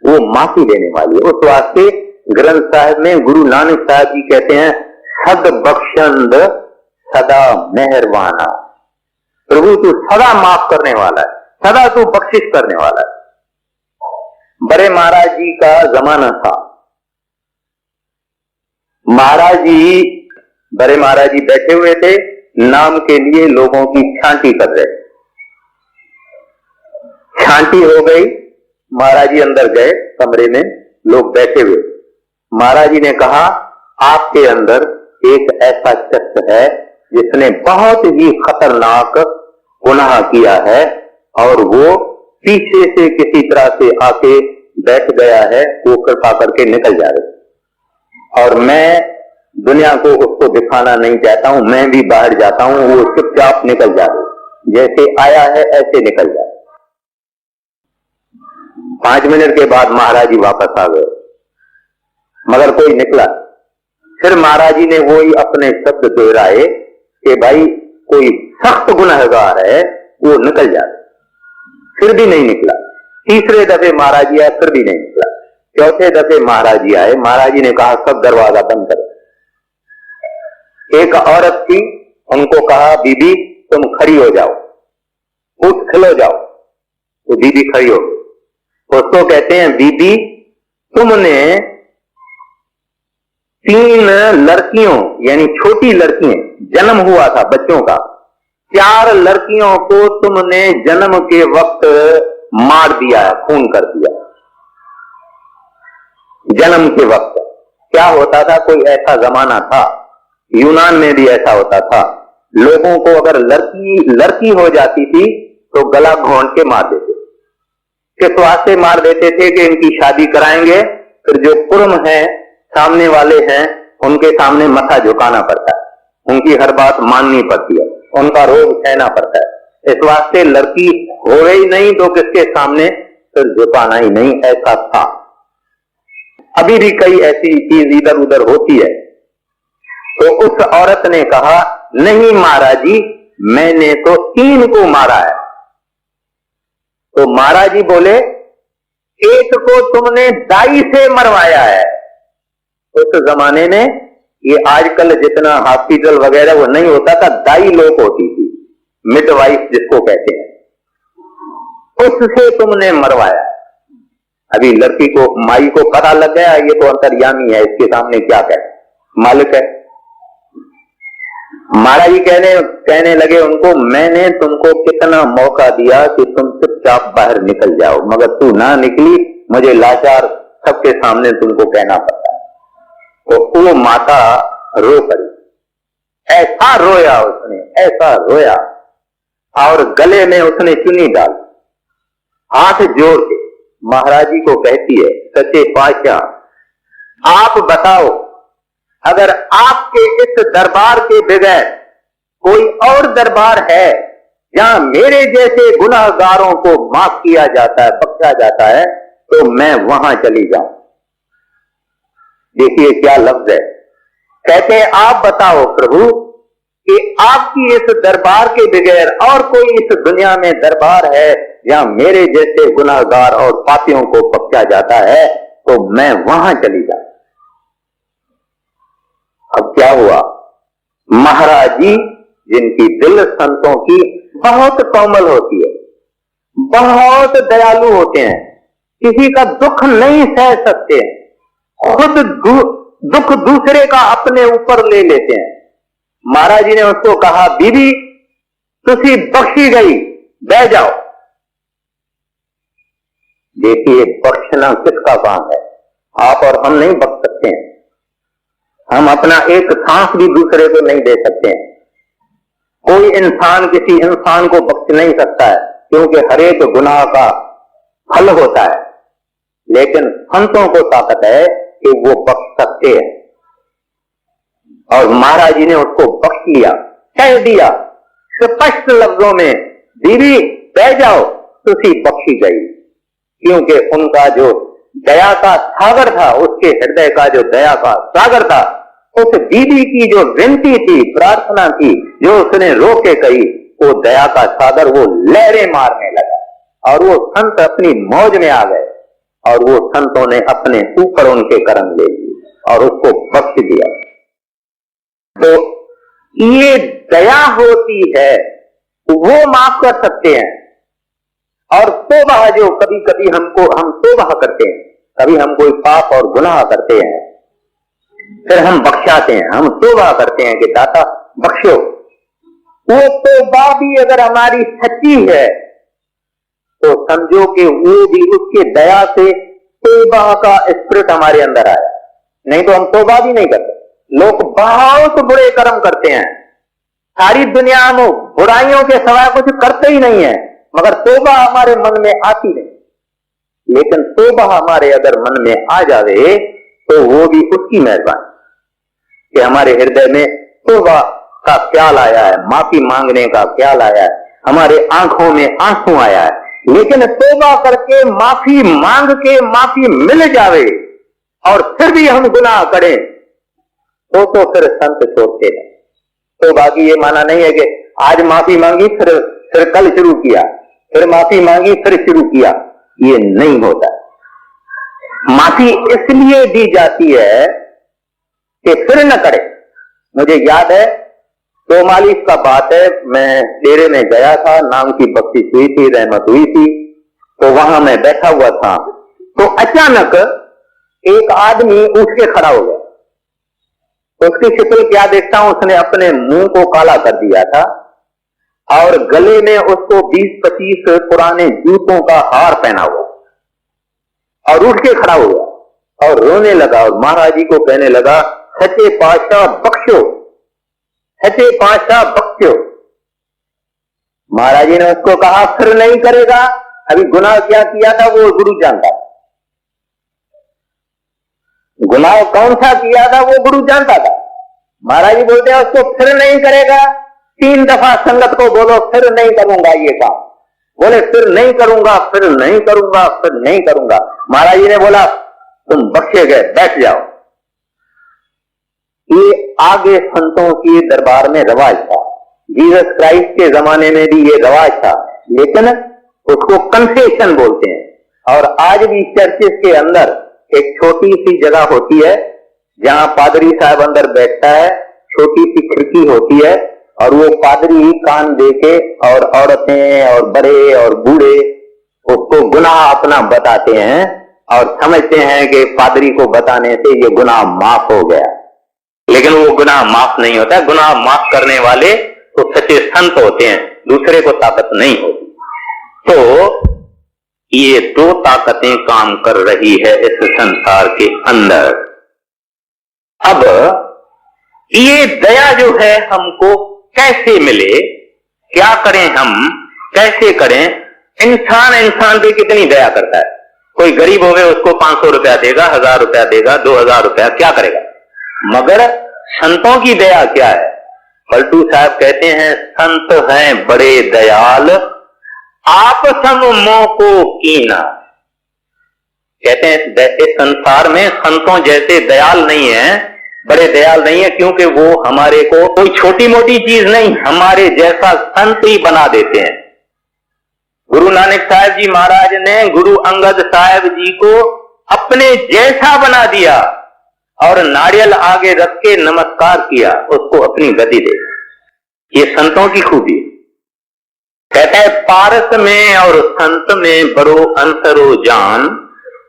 वो माफी देने वाली है। उस वास्ते ग्रंथ साहिब में गुरु नानक साहब जी कहते हैं, सद बख्शंद सदा मेहरबाना, प्रभु तू सदा माफ करने वाला है, सदा तू बख्शिश करने वाला है। बड़े महाराज जी का जमाना था, महाराज जी, बड़े महाराज जी बैठे हुए थे, नाम के लिए लोगों की छांटी कर रहे। छांटी हो गई, महाराज जी अंदर गए कमरे में, लोग बैठे हुए। महाराज जी ने कहा, आपके अंदर एक ऐसा शख्स है जिसने बहुत ही खतरनाक गुनाह किया है और वो पीछे से किसी तरह से आके बैठ गया है, वो कृपा करके निकल जा रहे और मैं दुनिया को उसको दिखाना नहीं चाहता हूं, मैं भी बाहर जाता हूं, वो चुपचाप निकल जा रहे। जैसे आया है ऐसे निकल जाए। 5 मिनट के बाद महाराज जी वापस आ गए, मगर कोई निकला। फिर महाराज जी ने वही अपने शब्द दोहराए कि भाई कोई सख्त गुनहगार है वो निकल जाए। फिर भी नहीं निकला। तीसरे दफे महाराज जी आए, फिर भी नहीं निकला। चौथे दफे महाराज जी आए, महाराज जी ने कहा सब दरवाजा बंद करो। एक औरत थी, उनको कहा बीबी तुम खड़ी हो जाओ, उठ खिलो जाओ। तो बीबी खड़ी हो गई। उसको कहते हैं बीबी तुमने 3 लड़कियों यानी छोटी लड़कियां, जन्म हुआ था बच्चों का, 4 लड़कियों को तुमने जन्म के वक्त मार दिया है, खून कर दिया। जन्म के वक्त क्या होता था, कोई ऐसा जमाना था, यूनान में भी ऐसा होता था, लोगों को अगर लड़की हो जाती थी तो गला घोंट के मार देते। किस वास्ते मार देते थे कि इनकी शादी कराएंगे, फिर जो कुर्म है सामने वाले हैं उनके सामने मथा झुकाना पड़ता है, उनकी हर बात माननी पड़ती है, उनका रोग सहना पड़ता है। इस वास्ते लड़की हो ही नहीं तो किसके सामने फिर झुकाना ही नहीं, ऐसा था। अभी भी कई ऐसी चीज इधर उधर होती है। तो उस औरत ने कहा नहीं महाराज जी मैंने तो 3 को मारा है। तो महाराज जी बोले एक को तुमने दाई से मरवाया है। उस जमाने में ये आजकल जितना हॉस्पिटल वगैरह वो नहीं होता था, दाई लोग होती थी, मिडवाइफ जिसको कहते हैं, उससे तुमने मरवाया। अभी लड़की को माई को पता लग गया ये तो अंतर्यामी है, इसके सामने क्या कहे, मालिक है। महाराज जी कहने लगे उनको मैंने तुमको कितना मौका दिया कि तुम चुपचाप बाहर निकल जाओ, मगर तू ना निकली, मुझे लाचार सबके सामने तुमको कहना पड़ा। तो वो माता रो पड़ी, ऐसा रोया उसने, ऐसा रोया, और गले में उसने चुन्नी डाली, हाथ जोड़ के महाराज जी को कहती है सच्चे पातशाह आप बताओ अगर आपके इस दरबार के बगैर कोई और दरबार है जहां मेरे जैसे गुनाहगारों को माफ किया जाता है, बख्शा जाता है, तो मैं वहां चली जाऊं। देखिए क्या लफ्ज है, कहते हैं आप बताओ प्रभु कि आपकी इस दरबार के बगैर और कोई इस दुनिया में दरबार है जहां मेरे जैसे गुनाहगार और पापियों को बख्शा जाता है, तो मैं वहां चली जाऊं। अब क्या हुआ, महाराज जी जिनकी दिल संतों की बहुत कोमल होती है, बहुत दयालु होते हैं, किसी का दुख नहीं सह सकते हैं, खुद दुख दूसरे का अपने ऊपर ले लेते हैं। महाराज जी ने उसको कहा बीबी तुसी बख्शी गई, बह जाओ। देखिए बख्शना किसका काम है, आप और हम नहीं बख्श सकते हैं, हम अपना एक सांस भी दूसरे को नहीं दे सकते हैं। कोई इंसान किसी इंसान को बख्श नहीं सकता है, क्योंकि हर एक गुनाह का फल होता है, लेकिन संतों को ताकत है कि वो बख्श सकते हैं। और महाराज जी ने उसको बख्श लिया, कह दिया स्पष्ट लफ्जों में बीवी बह जाओ, तुसी बख्शी गई। क्योंकि उनका जो दया का सागर था, उसके हृदय का जो दया का सागर था, उस बीवी की जो विनती थी, प्रार्थना थी, जो उसने रो के कही, वो दया का सागर वो लहरें मारने लगा और वो संत अपनी मौज में आ गए और वो संतों ने अपने ऊपर उनके कर्म ले लिए और उसको बख्श दिया। तो ये दया होती है, वो माफ कर सकते हैं। और तौबा जो कभी कभी हम तौबा करते हैं, कभी हम कोई पाप और गुनाह करते हैं, फिर हम बख्शाते हैं, हम तौबा करते हैं कि दाता बख्शो। वो तौबा भी अगर हमारी सच्ची है तो समझो कि वो भी उसके दया से तौबा का स्पिरिट हमारे अंदर आया, नहीं तो हम तौबा भी नहीं करते। लोग बहुत बुरे कर्म करते हैं, सारी दुनिया में बुराइयों के सिवाय कुछ करते ही नहीं है, मगर तौबा हमारे मन में आती नहीं। लेकिन तौबा हमारे अगर मन में आ जावे तो वो भी उसकी मेहरबानी कि हमारे हृदय में तौबा का ख्याल आया है, माफी मांगने का ख्याल आया है, हमारे आंखों में आंसू आया है, लेकिन तौबा करके माफी मांग के माफी मिल जावे और फिर भी हम गुनाह करें तो फिर संत छोड़ते हैं। तो बाकी ये माना नहीं है कि आज माफी मांगी फिर कल शुरू किया, फिर माफी मांगी फिर शुरू किया, ये नहीं होता। माफी इसलिए दी जाती है कि फिर न करे। मुझे याद है 44 का बात है, मैं डेरे में गया था, नाम की बख्शिश हुई थी, रहमत हुई थी, तो वहां मैं बैठा हुआ था, तो अचानक एक आदमी उठ के खड़ा हो गया। उसकी शक्ल क्या देखता हूं, उसने अपने मुंह को काला कर दिया था और गले में उसको 20-25 पुराने जूतों का हार पहना हुआ, और उठ के खड़ा हुआ और रोने लगा और महाराज जी को कहने लगा, सच्चे पातशाह बख्शो, सच्चे पातशाह बख्शो। महाराज जी ने उसको कहा फिर नहीं करेगा, अभी गुनाह क्या किया था वो गुरु जानता, गुनाह कौन सा किया था वो गुरु जानता था। महाराज जी बोलते हैं उसको फिर नहीं करेगा, 3 दफा संगत को बोलो फिर नहीं करूंगा ये काम, बोले फिर नहीं करूंगा, फिर नहीं करूंगा, फिर नहीं करूंगा। महाराज जी ने बोला तुम बख्शे गए, बैठ जाओ। ये आगे संतों के दरबार में रवाज था, जीसस क्राइस्ट के जमाने में भी ये रवाज था, लेकिन उसको कन्फेशन बोलते हैं। और आज भी चर्चेस के अंदर एक छोटी सी जगह होती है जहां पादरी साहब अंदर बैठता है, छोटी सी खिड़की होती है और वो पादरी कान देके और औरतें और बड़े और बूढ़े उसको गुनाह अपना बताते हैं और समझते हैं कि पादरी को बताने से ये गुनाह माफ हो गया, लेकिन वो गुनाह माफ नहीं होता। गुनाह माफ करने वाले तो सच्चे संत होते हैं, दूसरे को ताकत नहीं होती। तो ये 2 ताकतें काम कर रही है इस संसार के अंदर। अब ये दया जो है हमको कैसे मिले, क्या करें हम, कैसे करें? इंसान पे कितनी दया करता है। कोई गरीब होवे उसको 500 रुपया देगा, 1000 रुपया देगा, 2000 रुपया, क्या करेगा? मगर संतों की दया क्या है? पलटू साहब कहते हैं संत हैं बड़े दयाल, आप सम मोह को कीना। कहते हैं इस संसार में संतों जैसे दयाल नहीं है, बड़े दयाल नहीं है, क्योंकि वो हमारे को कोई छोटी मोटी चीज नहीं, हमारे जैसा संत ही बना देते हैं। गुरु नानक साहब जी महाराज ने गुरु अंगद साहब जी को अपने जैसा बना दिया और नारियल आगे रख के नमस्कार किया, उसको अपनी गति दे। ये संतों की खूबी। कहता है पारस में और संत में बड़ो अंतरो जान,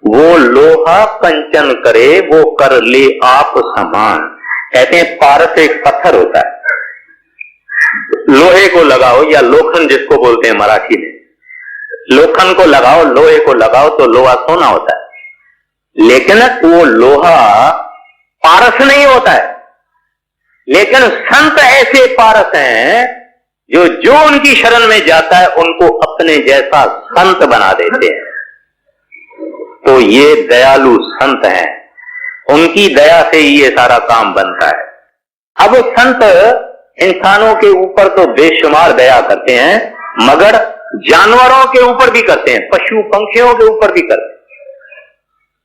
वो लोहा कंचन करे वो कर ले आप समान। कहते हैं पारस एक पत्थर होता है, लोहे को लगाओ या लोखन जिसको बोलते हैं मराठी में, लोखन को लगाओ, लोहे को लगाओ तो लोहा सोना होता है, लेकिन वो लोहा पारस नहीं होता है। लेकिन संत ऐसे पारस हैं जो उनकी शरण में जाता है उनको अपने जैसा संत बना देते हैं। तो ये दयालु संत हैं, उनकी दया से ही ये सारा काम बनता है। अब संत इंसानों के ऊपर तो बेशुमार दया करते हैं, मगर जानवरों के ऊपर भी करते हैं, पशु पंखियों के ऊपर भी करते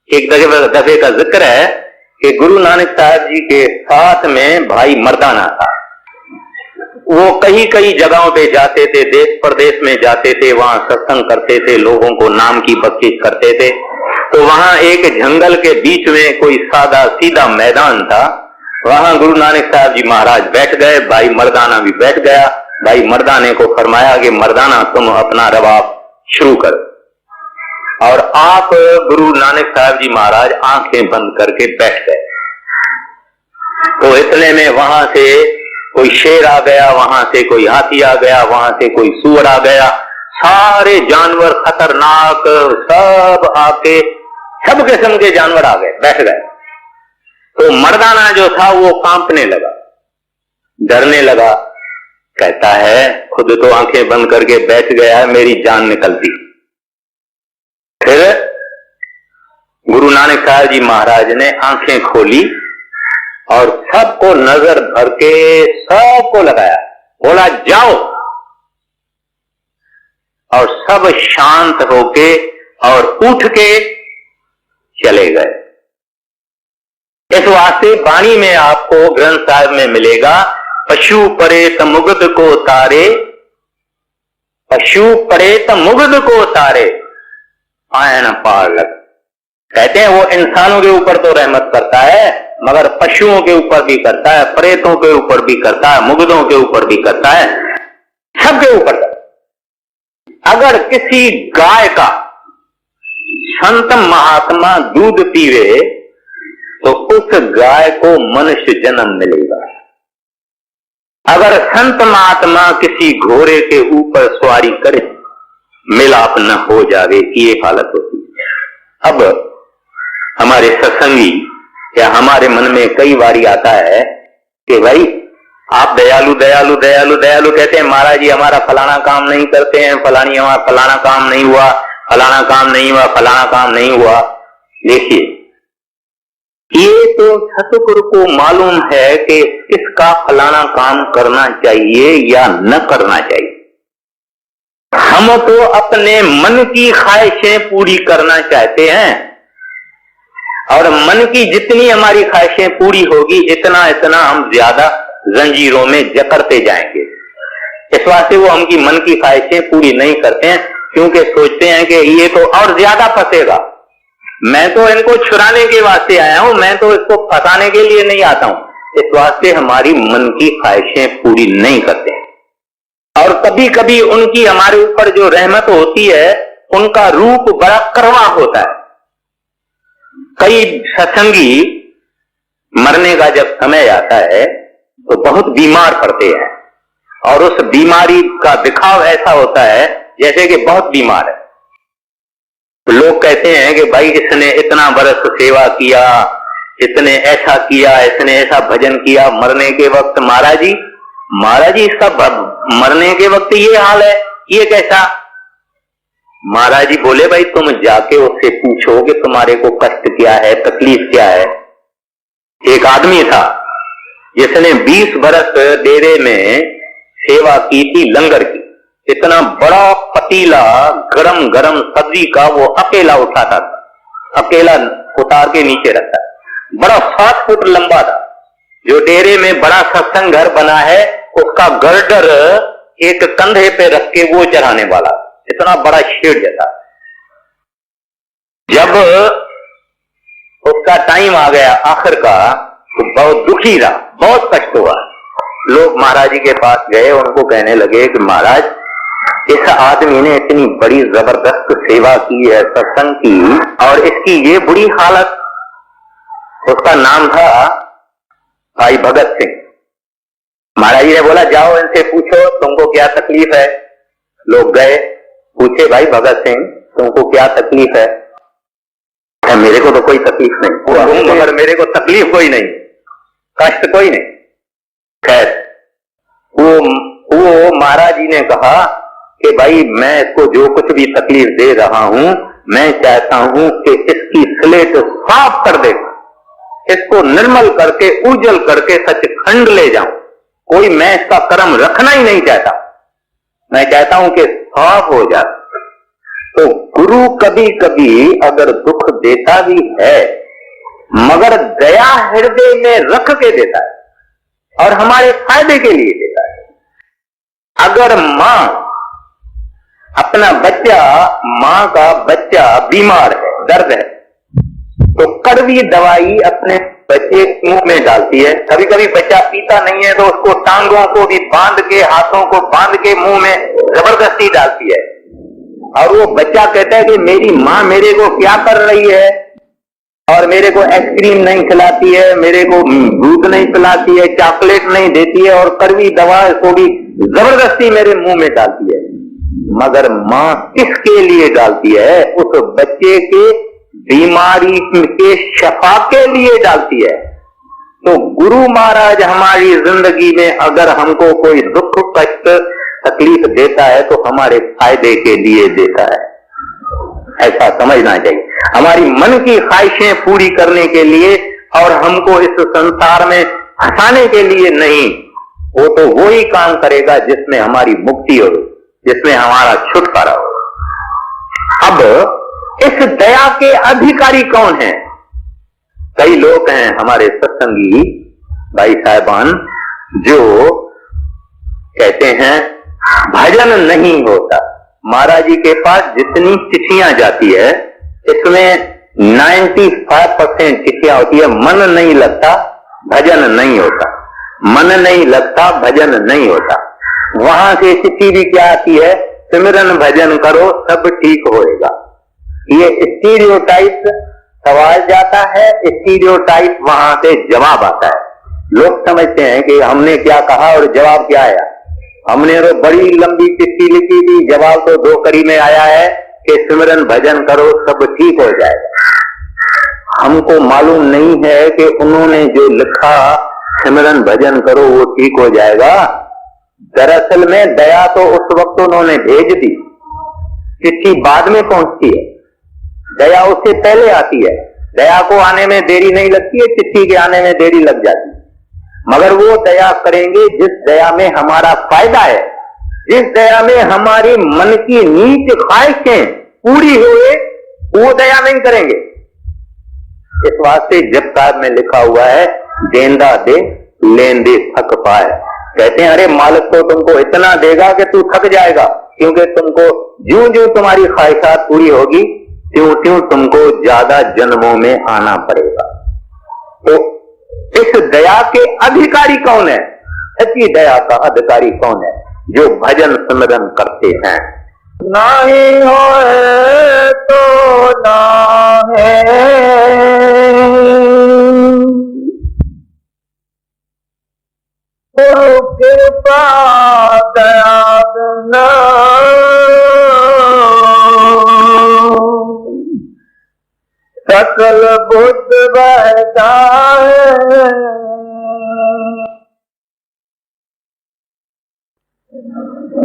हैं। एक दफे का जिक्र है कि गुरु नानक साहब जी के साथ में भाई मर्दाना था। वो कई जगहों पे जाते थे, देश प्रदेश में जाते थे, वहां सत्संग करते थे, लोगों को नाम की बख्शिश करते थे। तो वहां एक जंगल के बीच में कोई सादा सीधा मैदान था, वहां गुरु नानक साहब जी महाराज बैठ गए, भाई मर्दाना भी बैठ गया। भाई मर्दाने को फरमाया कि मर्दाना तुम अपना रवाब शुरू करो, और आप गुरु नानक साहब जी महाराज आंखें बंद करके बैठ गए। तो इतने में वहां से कोई शेर आ गया, वहां से कोई हाथी आ गया, वहां से कोई सूअर आ गया, सारे जानवर खतरनाक सब आके, सब किस्म के जानवर आ गए, बैठ गए। तो मर्दाना जो था वो कांपने लगा, डरने लगा। कहता है खुद तो आंखें बंद करके बैठ गया है, मेरी जान निकलती। फिर गुरु नानक साहब जी महाराज ने आंखें खोली और सबको नजर भर के सबको लगाया, बोला जाओ। और सब शांत होके और उठ के चले गए। इस वास्ते वाणी में आपको ग्रंथ साहिब में मिलेगा, पशु परेत मुग्ध को तारे, पशु परेत मुग्ध को तारे आयन पार लग। कहते हैं वो इंसानों के ऊपर तो रहमत करता है, मगर पशुओं के ऊपर भी करता है, प्रेतों के ऊपर भी करता है, मुग्धों के ऊपर भी करता है, सबके ऊपर करता है। अगर किसी गाय का संत महात्मा दूध पीवे तो उस गाय को मनुष्य जन्म मिलेगा। अगर संत महात्मा किसी घोड़े के ऊपर सवारी करे, मिलाप न हो जावे, ये हालत होती है। अब हमारे सत्संगी या हमारे मन में कई बारी आता है कि भाई आप दयालु दयालु दयालु दयालु कहते हैं, महाराज जी हमारा फलाना काम नहीं करते हैं, फलानी हमारा फलाना काम नहीं हुआ, फलाना काम नहीं हुआ, फलाना काम नहीं हुआ। देखिए, ये तो सतगुरु को मालूम है कि इसका फलाना काम करना चाहिए या न करना चाहिए। हम तो अपने मन की ख्वाहिशें पूरी करना चाहते हैं, और मन की जितनी हमारी ख्वाहिशें पूरी होगी, इतना इतना हम ज्यादा जंजीरों में जकड़ते जाएंगे। इस वास्ते वो हमकी मन की ख्वाहिशें पूरी नहीं करते हैं, क्योंकि सोचते हैं कि ये तो और ज्यादा फंसेगा, मैं तो इनको छुड़ाने के वास्ते आया हूं, मैं तो इसको फंसाने के लिए नहीं आता हूं। इस वास्ते हमारी मन की ख्वाहिशें पूरी नहीं करते हैं। और कभी कभी उनकी हमारे ऊपर जो रहमत होती है, उनका रूप बड़ा कड़वा होता है। कई सत्संगी मरने का जब समय आता है तो बहुत बीमार पड़ते हैं, और उस बीमारी का दिखाव ऐसा होता है जैसे कि बहुत बीमार है। लोग कहते हैं कि भाई इसने इतना बरस सेवा किया, इसने ऐसा किया, इसने ऐसा भजन किया, मरने के वक्त महाराज जी इसका मरने के वक्त ये हाल है, ये कैसा? महाराज जी बोले भाई तुम जाके उससे पूछो कि तुम्हारे को कष्ट क्या है, तकलीफ क्या है। एक आदमी था जिसने 20 बरस डेरे में सेवा की थी लंगर की। इतना बड़ा पतीला गरम गरम सब्जी का वो अकेला उठाता था, अकेला उतार के नीचे रखता। बड़ा 7 फुट लंबा था। जो डेरे में बड़ा सत्संग घर बना है, उसका गर्डर एक कंधे पे रख के वो चढ़ाने वाला, इतना बड़ा शेड जैसा। जब उसका टाइम आ गया आखिर का, तो बहुत दुखी रहा, बहुत कष्ट हुआ। लोग महाराज जी के पास गए, उनको कहने लगे कि महाराज इस आदमी ने इतनी बड़ी जबरदस्त सेवा की है सत्संग की, और इसकी ये बुरी हालत। उसका नाम था भाई भगत सिंह। महाराज जी ने बोला जाओ इनसे पूछो तुमको क्या तकलीफ है। लोग गए, पूछे भाई भगत सिंह तुमको क्या तकलीफ है? मेरे को तो कोई तकलीफ नहीं, मगर मेरे को तकलीफ कोई नहीं, कष्ट कोई नहीं। खैर वो महाराज जी ने कहा कि भाई मैं इसको जो कुछ भी तकलीफ दे रहा हूं, मैं चाहता हूं कि इसकी स्लेट साफ कर दे, इसको निर्मल करके उज्जवल करके सचखंड ले जाऊं। कोई मैं इसका कर्म रखना ही नहीं चाहता, मैं चाहता हूं कि साफ हो जाए। तो गुरु कभी कभी अगर दुख देता भी है, मगर दया हृदय में रख के देता है और हमारे फायदे के लिए देता है। अगर मां अपना बच्चा, मां का बच्चा बीमार है, दर्द है, तो कड़वी दवाई अपने बच्चे के मुंह में डालती है। कभी कभी बच्चा पीता नहीं है तो उसको टांगों को भी बांध के, हाथों को बांध के मुंह में जबरदस्ती डालती है, और वो बच्चा कहता है कि मेरी मां मेरे को क्या कर रही है, और मेरे को आइसक्रीम नहीं खिलाती है, मेरे को दूध नहीं पिलाती है, चॉकलेट नहीं देती है, और कड़वी दवा को भी जबरदस्ती मेरे मुंह में डालती है। मगर मां किसके लिए डालती है? उस बच्चे के बीमारी के शफा के लिए डालती है। तो गुरु महाराज हमारी जिंदगी में अगर हमको कोई दुख कष्ट तकलीफ देता है तो हमारे फायदे के लिए देता है, ऐसा समझना चाहिए। हमारी मन की ख्वाहिशें पूरी करने के लिए, और हमको इस संसार में फंसाने के लिए नहीं। वो तो वो ही काम करेगा जिसमें हमारी मुक्ति हो। जिसमें हमारा छुटकारा हो। अब इस दया के अधिकारी कौन है? कई लोग हैं हमारे सत्संगी भाई साहबान जो कहते हैं भजन नहीं होता। महाराज जी के पास जितनी चिट्ठियां जाती है इसमें 95% चिट्ठियां होती है मन नहीं लगता, भजन नहीं होता, मन नहीं लगता, भजन नहीं होता। वहां से चिट्ठी भी क्या आती है? सिमरन भजन करो सब ठीक होएगा। ये स्टीरियोटाइप सवाल जाता है, स्टीरियोटाइप वहां से जवाब आता है। लोग समझते हैं कि हमने क्या कहा और जवाब क्या आया। हमने तो बड़ी लंबी चिट्ठी लिखी थी, जवाब तो 2 कड़ी में आया है कि सिमरन भजन करो सब ठीक हो जाएगा। हमको मालूम नहीं है कि उन्होंने जो लिखा सिमरन भजन करो वो ठीक हो जाएगा। दरअसल में दया तो उस वक्त उन्होंने भेज दी, चिट्ठी बाद में पहुंचती है, दया उससे पहले आती है। दया को आने में देरी नहीं लगती है, चिट्ठी के आने में देरी लग जाती है। मगर वो दया करेंगे जिस दया में हमारा फायदा है, जिस दया में हमारी मन की नीच ख्वाहिशें पूरी हुए, वो दया नहीं करेंगे। इस वास्ते जब साहब में लिखा हुआ है देंदा दे लेन दे थक पाए। कहते हैं अरे मालिक तो तुमको इतना देगा कि तू थक जाएगा, क्योंकि तुमको ज्यों ज्यों तुम्हारी ख्वाहिशात पूरी होगी त्यों त्यों तुमको ज्यादा जन्मों में आना पड़ेगा। तो इस दया के अधिकारी कौन है? सच्ची दया का अधिकारी कौन है? जो भजन सिमरन करते हैं। नहीं होए तो ना है, गुरु कृपा दया बिना, सकल बुद्ध बहता है।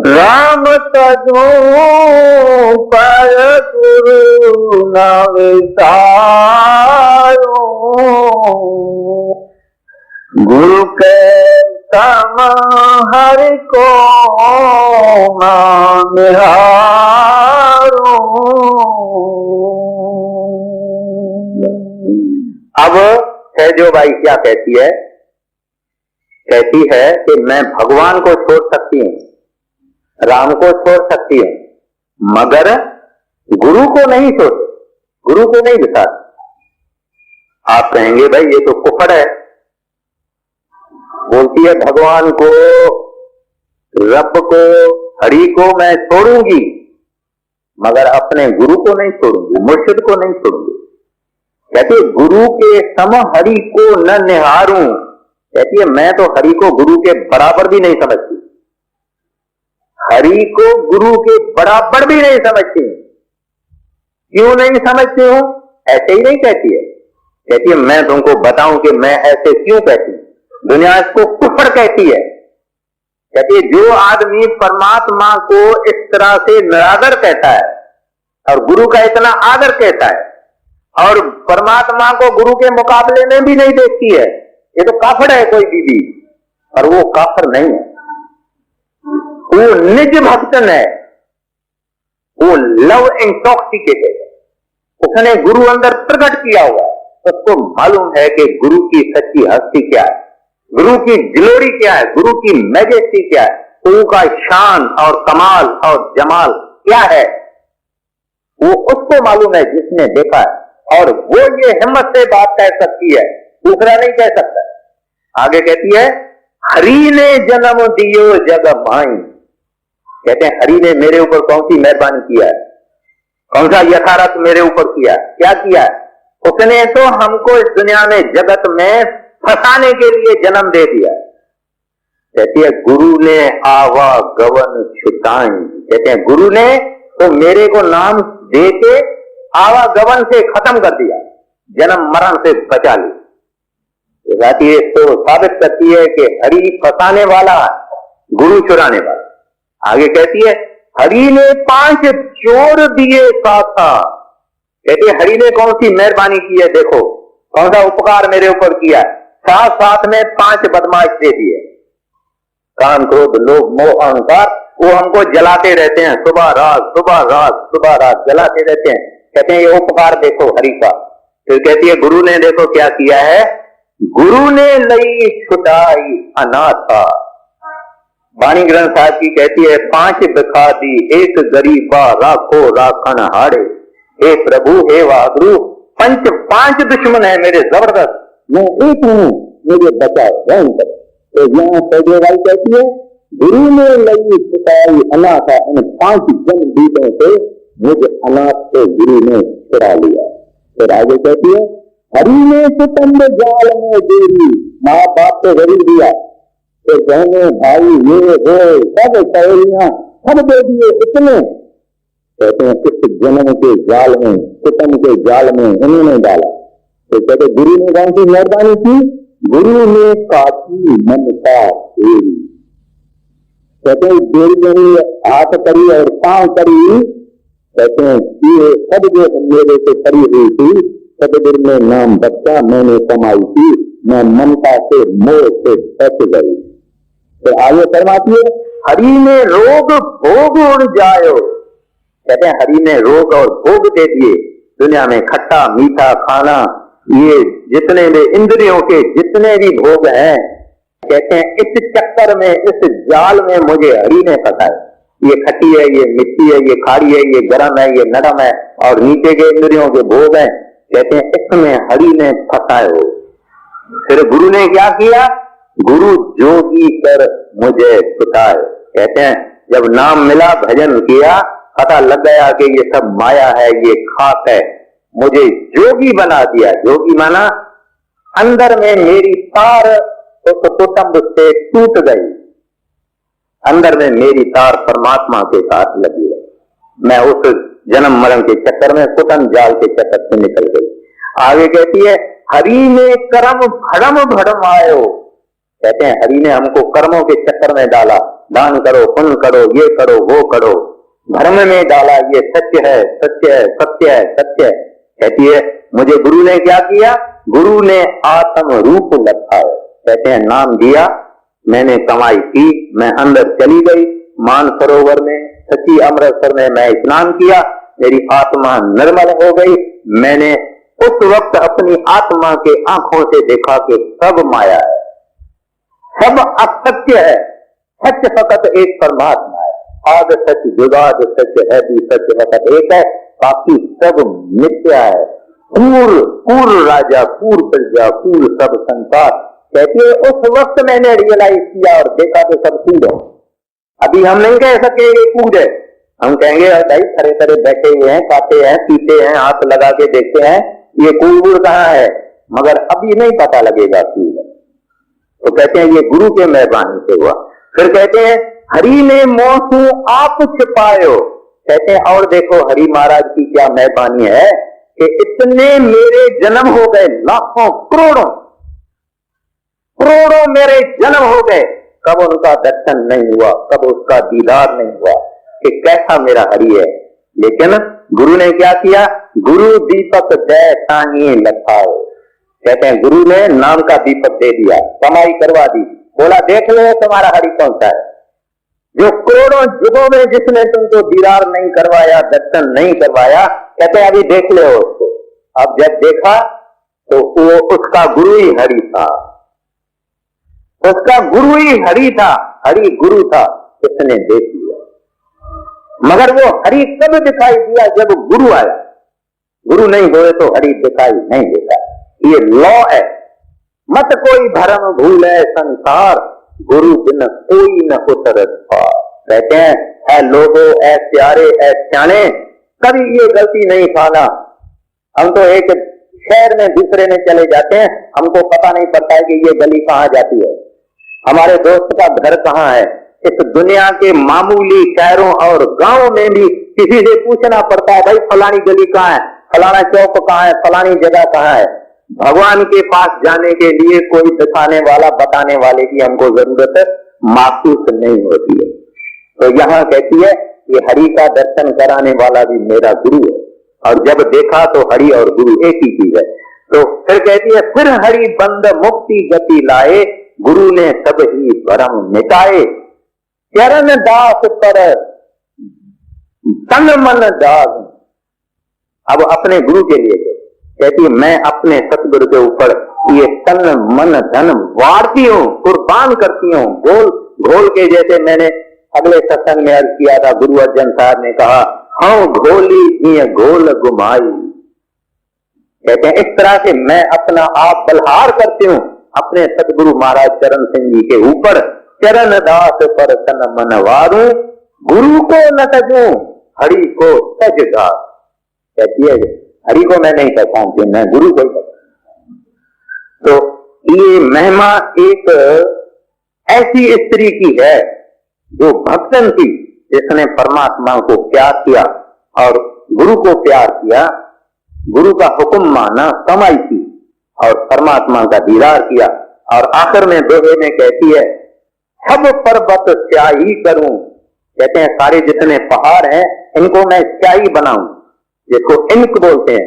राम तजो पर गुरु न विसारो, गुरु के सम हरि को निहारो। अब सहजो बाई क्या कहती है? कहती है कि मैं भगवान को छोड़ सकती हूं, राम को छोड़ सकती हूं, मगर गुरु को नहीं छोड़, गुरु को नहीं बिता। आप कहेंगे भाई ये तो कुफड़ है। बोलती है भगवान को, रब को, हरि को मैं छोड़ूंगी मगर अपने गुरु को नहीं छोड़ूंगी, मुर्शिद को नहीं छोड़ूंगी। कहती है गुरु के सम हरि को न निहारूं। कहती है मैं तो हरि को गुरु के बराबर भी नहीं समझती, हरि को गुरु के बराबर भी नहीं समझती। क्यों नहीं समझती हूं? ऐसे ही नहीं कहती है। कहती है मैं तुमको बताऊं कि मैं ऐसे क्यों कहती हूं। दुनिया इसको कुफर कहती है। कहती है जो आदमी परमात्मा को इस तरह से निरादर कहता है और गुरु का इतना आदर कहता है और परमात्मा को गुरु के मुकाबले में भी नहीं देखती है, ये तो काफिर है कोई बीवी। और वो काफिर नहीं है, वो निज भक्तन है, वो लव इंटॉक्सिकेटेड है। उसने गुरु अंदर प्रकट किया हुआ, उसको मालूम है कि गुरु की सच्ची हस्ती क्या है, गुरु की ग्लोरी क्या है, गुरु की मैजेस्टी क्या है, गुरु का शान और कमाल और जमाल क्या है, वो उसको मालूम है जिसने देखा है। और वो ये हिम्मत से बात कह सकती है, दूसरा नहीं कह सकता। आगे कहती है हरि ने जन्म दियो जग माई। कहते हैं हरि ने मेरे ऊपर कौन सी मेहरबानी किया है, कौन सा यथार्थ मेरे ऊपर किया है, क्या किया है? उसने तो हमको इस दुनिया में जगत में फंसाने के लिए जन्म दे दिया। कहती है गुरु ने आवा गवन छुटाई। कहते हैं गुरु ने तो मेरे को नाम दे के आवागमन से खत्म कर दिया, जन्म मरण से बचा लिया। ये तो साबित करती है कि हरि फंसाने वाला है, गुरु चुराने वाला। आगे कहती है हरि ने 5 चोर दिए साथा। कहती है हरि ने कौन सी मेहरबानी की है, देखो कौन सा उपकार मेरे ऊपर किया है। साथ साथ में 5 बदमाश दे दिए, काम क्रोध लोभ मोह अहंकार, वो हमको जलाते रहते हैं, सुबह रात सुबह रात सुबह रात जलाते रहते हैं। कहते हैं ये उपकार देखो हरि का। फिर कहती है गुरु ने देखो क्या किया है, गुरु ने लई छुटाई अनाथा। वाणी ग्रंथ साहब की कहती है 5 बिखा दी एक गरीबा राखो राखन हाड़े। हे प्रभु हे वागुरु 5 दुश्मन है मेरे जबरदस्त, मैं एक हूं, मुझे बचाओ। तो यहाँ सैजवाई कहती है गुरु ने लई छुटाई अनाथा, इन 5 जन दूतों से मुझे अनाथ को गुरु ने छुड़ा लिया। फिर आगे कहती है हरि ने कुटुंब जाल में देरी, माँ बाप को गरीब दिया, तो बहने भाई ये वो सब सहेलियां सब दे दिए कितने। कहते हैं इस जन्म के जाल में, कुटुंब के जाल में उन्होंने डाला। तो कहते गुरु ने कौन सी मेहरबानी की, गुरु ने काटी ममता देरी। कहते हैं देरी देरी हाथ करी और पांव करी। कहते हैं ये सब जो मेरे से करी हुई थी सब दिन में नाम बच्चा मैंने कमाई थी, मैं ममता से मोह से बच गई। तो आगे फरमाती है हरि ने रोग भोग उड़ जायो। कहते हैं हरि ने रोग और भोग दे दिए दुनिया में, खट्टा मीठा खाना, ये जितने भी इंद्रियों के जितने भी भोग हैं। कहते हैं इस चक्कर में इस जाल में मुझे हरि ने फंसाया। ये खट्टी है, ये मिट्टी है, ये खारी है, ये गर्म है, ये नरम है और नीचे के इंद्रियों के भोग हैं। कहते हैं इसमें हरि ने फंसाए हो। फिर गुरु ने क्या किया, गुरु जोगी कर मुझे छुटाए। कहते हैं जब नाम मिला भजन किया पता लग गया कि ये सब माया है, ये खाक है, मुझे जोगी बना दिया। जोगी माना अंदर में मेरी तार उस कुटुंब से टूट गई, अंदर में मेरी तार परमात्मा के साथ लगी है। मैं उस जन्म मरण के चक्कर में कुटुंब जाल के चक्कर से निकल गई। आगे कहती है हरि ने कर्म भड़म भड़म आयो। कहते हैं हरि ने हमको कर्मों के चक्कर में डाला, दान करो पुण्य करो ये करो वो करो, धर्म में डाला, ये सत्य है सत्य है सत्य है सत्य है। कहती है मुझे गुरु ने क्या किया, गुरु ने आत्म रूप लखाया। कहते हैं नाम दिया, मैंने कमाई की, मैं अंदर चली गई मान सरोवर में, सच्ची अमृतसर में मैं स्नान किया, मेरी आत्मा निर्मल हो गई। मैंने उस वक्त अपनी आत्मा के आंखों से देखा कि सब माया है, सब असत्य है, सत्य फकत एक परमात्मा है। आद सच जुगाद सच है भी सच फकत एक है, बाकी सब मिथ्या है। पूर्ण राजा पूर्ण प्रजा पूर्ण सब संसार। कहते उस वक्त मैंने रियलाइज किया और देखा तो सब कूद है। अभी हम नहीं कह सके ये कूद है, हम कहेंगे भाई खड़े खड़े बैठे हुए हैं, खाते हैं पीते हैं, हाथ लगा के देखते हैं ये कूद कहाँ है, मगर अभी नहीं पता लगेगा कूद है। तो कहते हैं ये गुरु के मेहरबानी से हुआ। फिर कहते हैं हरि ने मोह आप छिपायो। कहते हैं और देखो हरि महाराज की क्या मेहरबानी है कि इतने मेरे जन्म हो गए, लाखों करोड़ों करोड़ों मेरे जन्म हो गए, कब उनका दर्शन नहीं हुआ, कब उसका दीदार नहीं हुआ कि कैसा मेरा हरि है। लेकिन गुरु ने क्या किया, गुरु दीपक दे साही लखाओ। कहते हैं गुरु ने नाम का दीपक दे दिया, कमाई करवा दी, बोला देख लो तुम्हारा हरि कौन सा है। जो करोड़ों युगों में जिसने तुमको दीदार नहीं करवाया, दर्शन नहीं करवाया, कहते हैं अभी देख लो उसको। अब जब देखा तो वो उसका गुरु ही हरि था, उसका गुरु ही हरि था, हरि गुरु था, इसने देख लिया। मगर वो हरि कब दिखाई दिया, जब गुरु आया। गुरु नहीं हुए तो हरि दिखाई नहीं देता, ये लॉ है। मत कोई भरम भूले संसार, गुरु बिन कोई न उतरत पार। कहते हैं ऐ लोगों ऐ प्यारे ऐ सियाने, कभी ये गलती नहीं खाना। हम तो एक शहर में दूसरे में चले जाते हैं, हमको पता नहीं पड़ता है कि ये गली कहाँ जाती है, हमारे दोस्त का घर कहाँ है। इस दुनिया के मामूली शहरों और गांवों में भी किसी से पूछना पड़ता है भाई फलानी गली कहाँ है, फलाना चौक कहाँ है, फलानी जगह कहाँ है। भगवान के पास जाने के लिए कोई दिखाने वाला बताने वाले की हमको जरूरत महसूस नहीं होती है। तो यहाँ कहती है कि हरि का दर्शन कराने वाला भी मेरा गुरु है, और जब देखा तो हरि और गुरु एक ही चीज है। तो फिर कहती है फिर हरि बंद मुक्ति गति लाए, गुरु ने सब ही भरम मिटाए। चरण दास पर तन मन दास। अब अपने गुरु के लिए कहती मैं अपने सतगुरु के ऊपर ये तन मन धन वारती हूं, कुर्बान करती हूं, घोल के। जैसे मैंने अगले सत्संग में अर्ज किया था, गुरु अर्जन साहब ने कहा हाँ घोली ये घोल गुमाई। कहते हैं इस तरह से मैं अपना आप बलहार करती हूं अपने सतगुरु महाराज चरण सिंह जी के ऊपर। चरण दास पर तन मन वारूं, गुरु को न तजूं, हरि को तज दास। कहती है हरि को मैं नहीं पहचानती, मैं गुरु को ही पहचानती। तो ये महिमा एक ऐसी स्त्री की है जो भक्तन थी, जिसने परमात्मा को प्यार किया और गुरु को प्यार किया, गुरु का हुक्म माना, कमाई की और परमात्मा का दीदार किया। और आखिर में दोहे में कहती है सब पर्वत स्याही करूं। कहते हैं सारे जितने पहाड़ हैं इनको मैं स्याही बनाऊं, जिसको इंक बोलते हैं,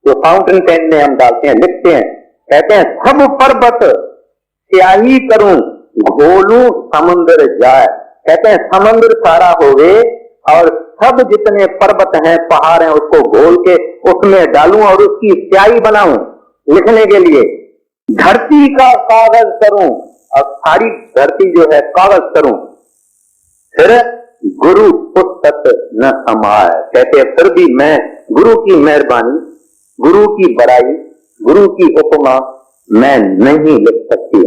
जो फाउंटेन पेन में हम डालते हैं, लिखते हैं। कहते हैं सब पर्वत स्याही करूं, घोलू समुद्र जाए। कहते हैं समुद्र सारा होवे और सब जितने पर्वत हैं पहाड़ हैं उसको घोल के उसमें डालूं और उसकी स्याही बनाऊं लिखने के लिए। धरती का कागज करूं और सारी धरती जो है कागज करूं, फिर गुरु पुस्तक न समाए। कहते फिर भी मैं गुरु की मेहरबानी, गुरु की बड़ाई, गुरु की उपमा मैं नहीं लिख सकती।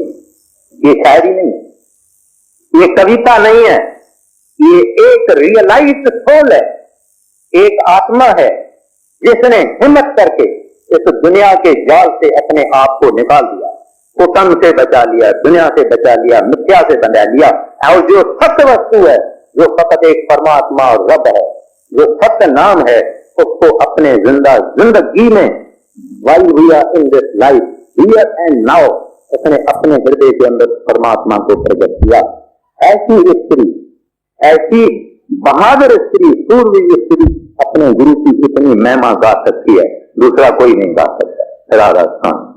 ये शायरी नहीं, ये कविता नहीं है, ये एक रियलाइज्ड सोल है, एक आत्मा है जिसने हिम्मत करके इस दुनिया के जाल से अपने आप को निकाल दिया, कुटन से बचा लिया, दुनिया से बचा लिया, मिथ्या से बचा लिया। और जो सत्य वस्तु है, जो फकत एक परमात्मा और रब है, जो सत्य नाम है, उसको अपने जिंदगी में while we are in this life, here and now, उसने अपने हृदय के अंदर परमात्मा को प्रकट किया। ऐसी स्त्री, ऐसी बहादुर स्त्री, सूरवीर स्त्री अपने गुरु की इतनी महिमा गा सकती है, दूसरा कोई नहीं गा सकता। राधा स्वामी।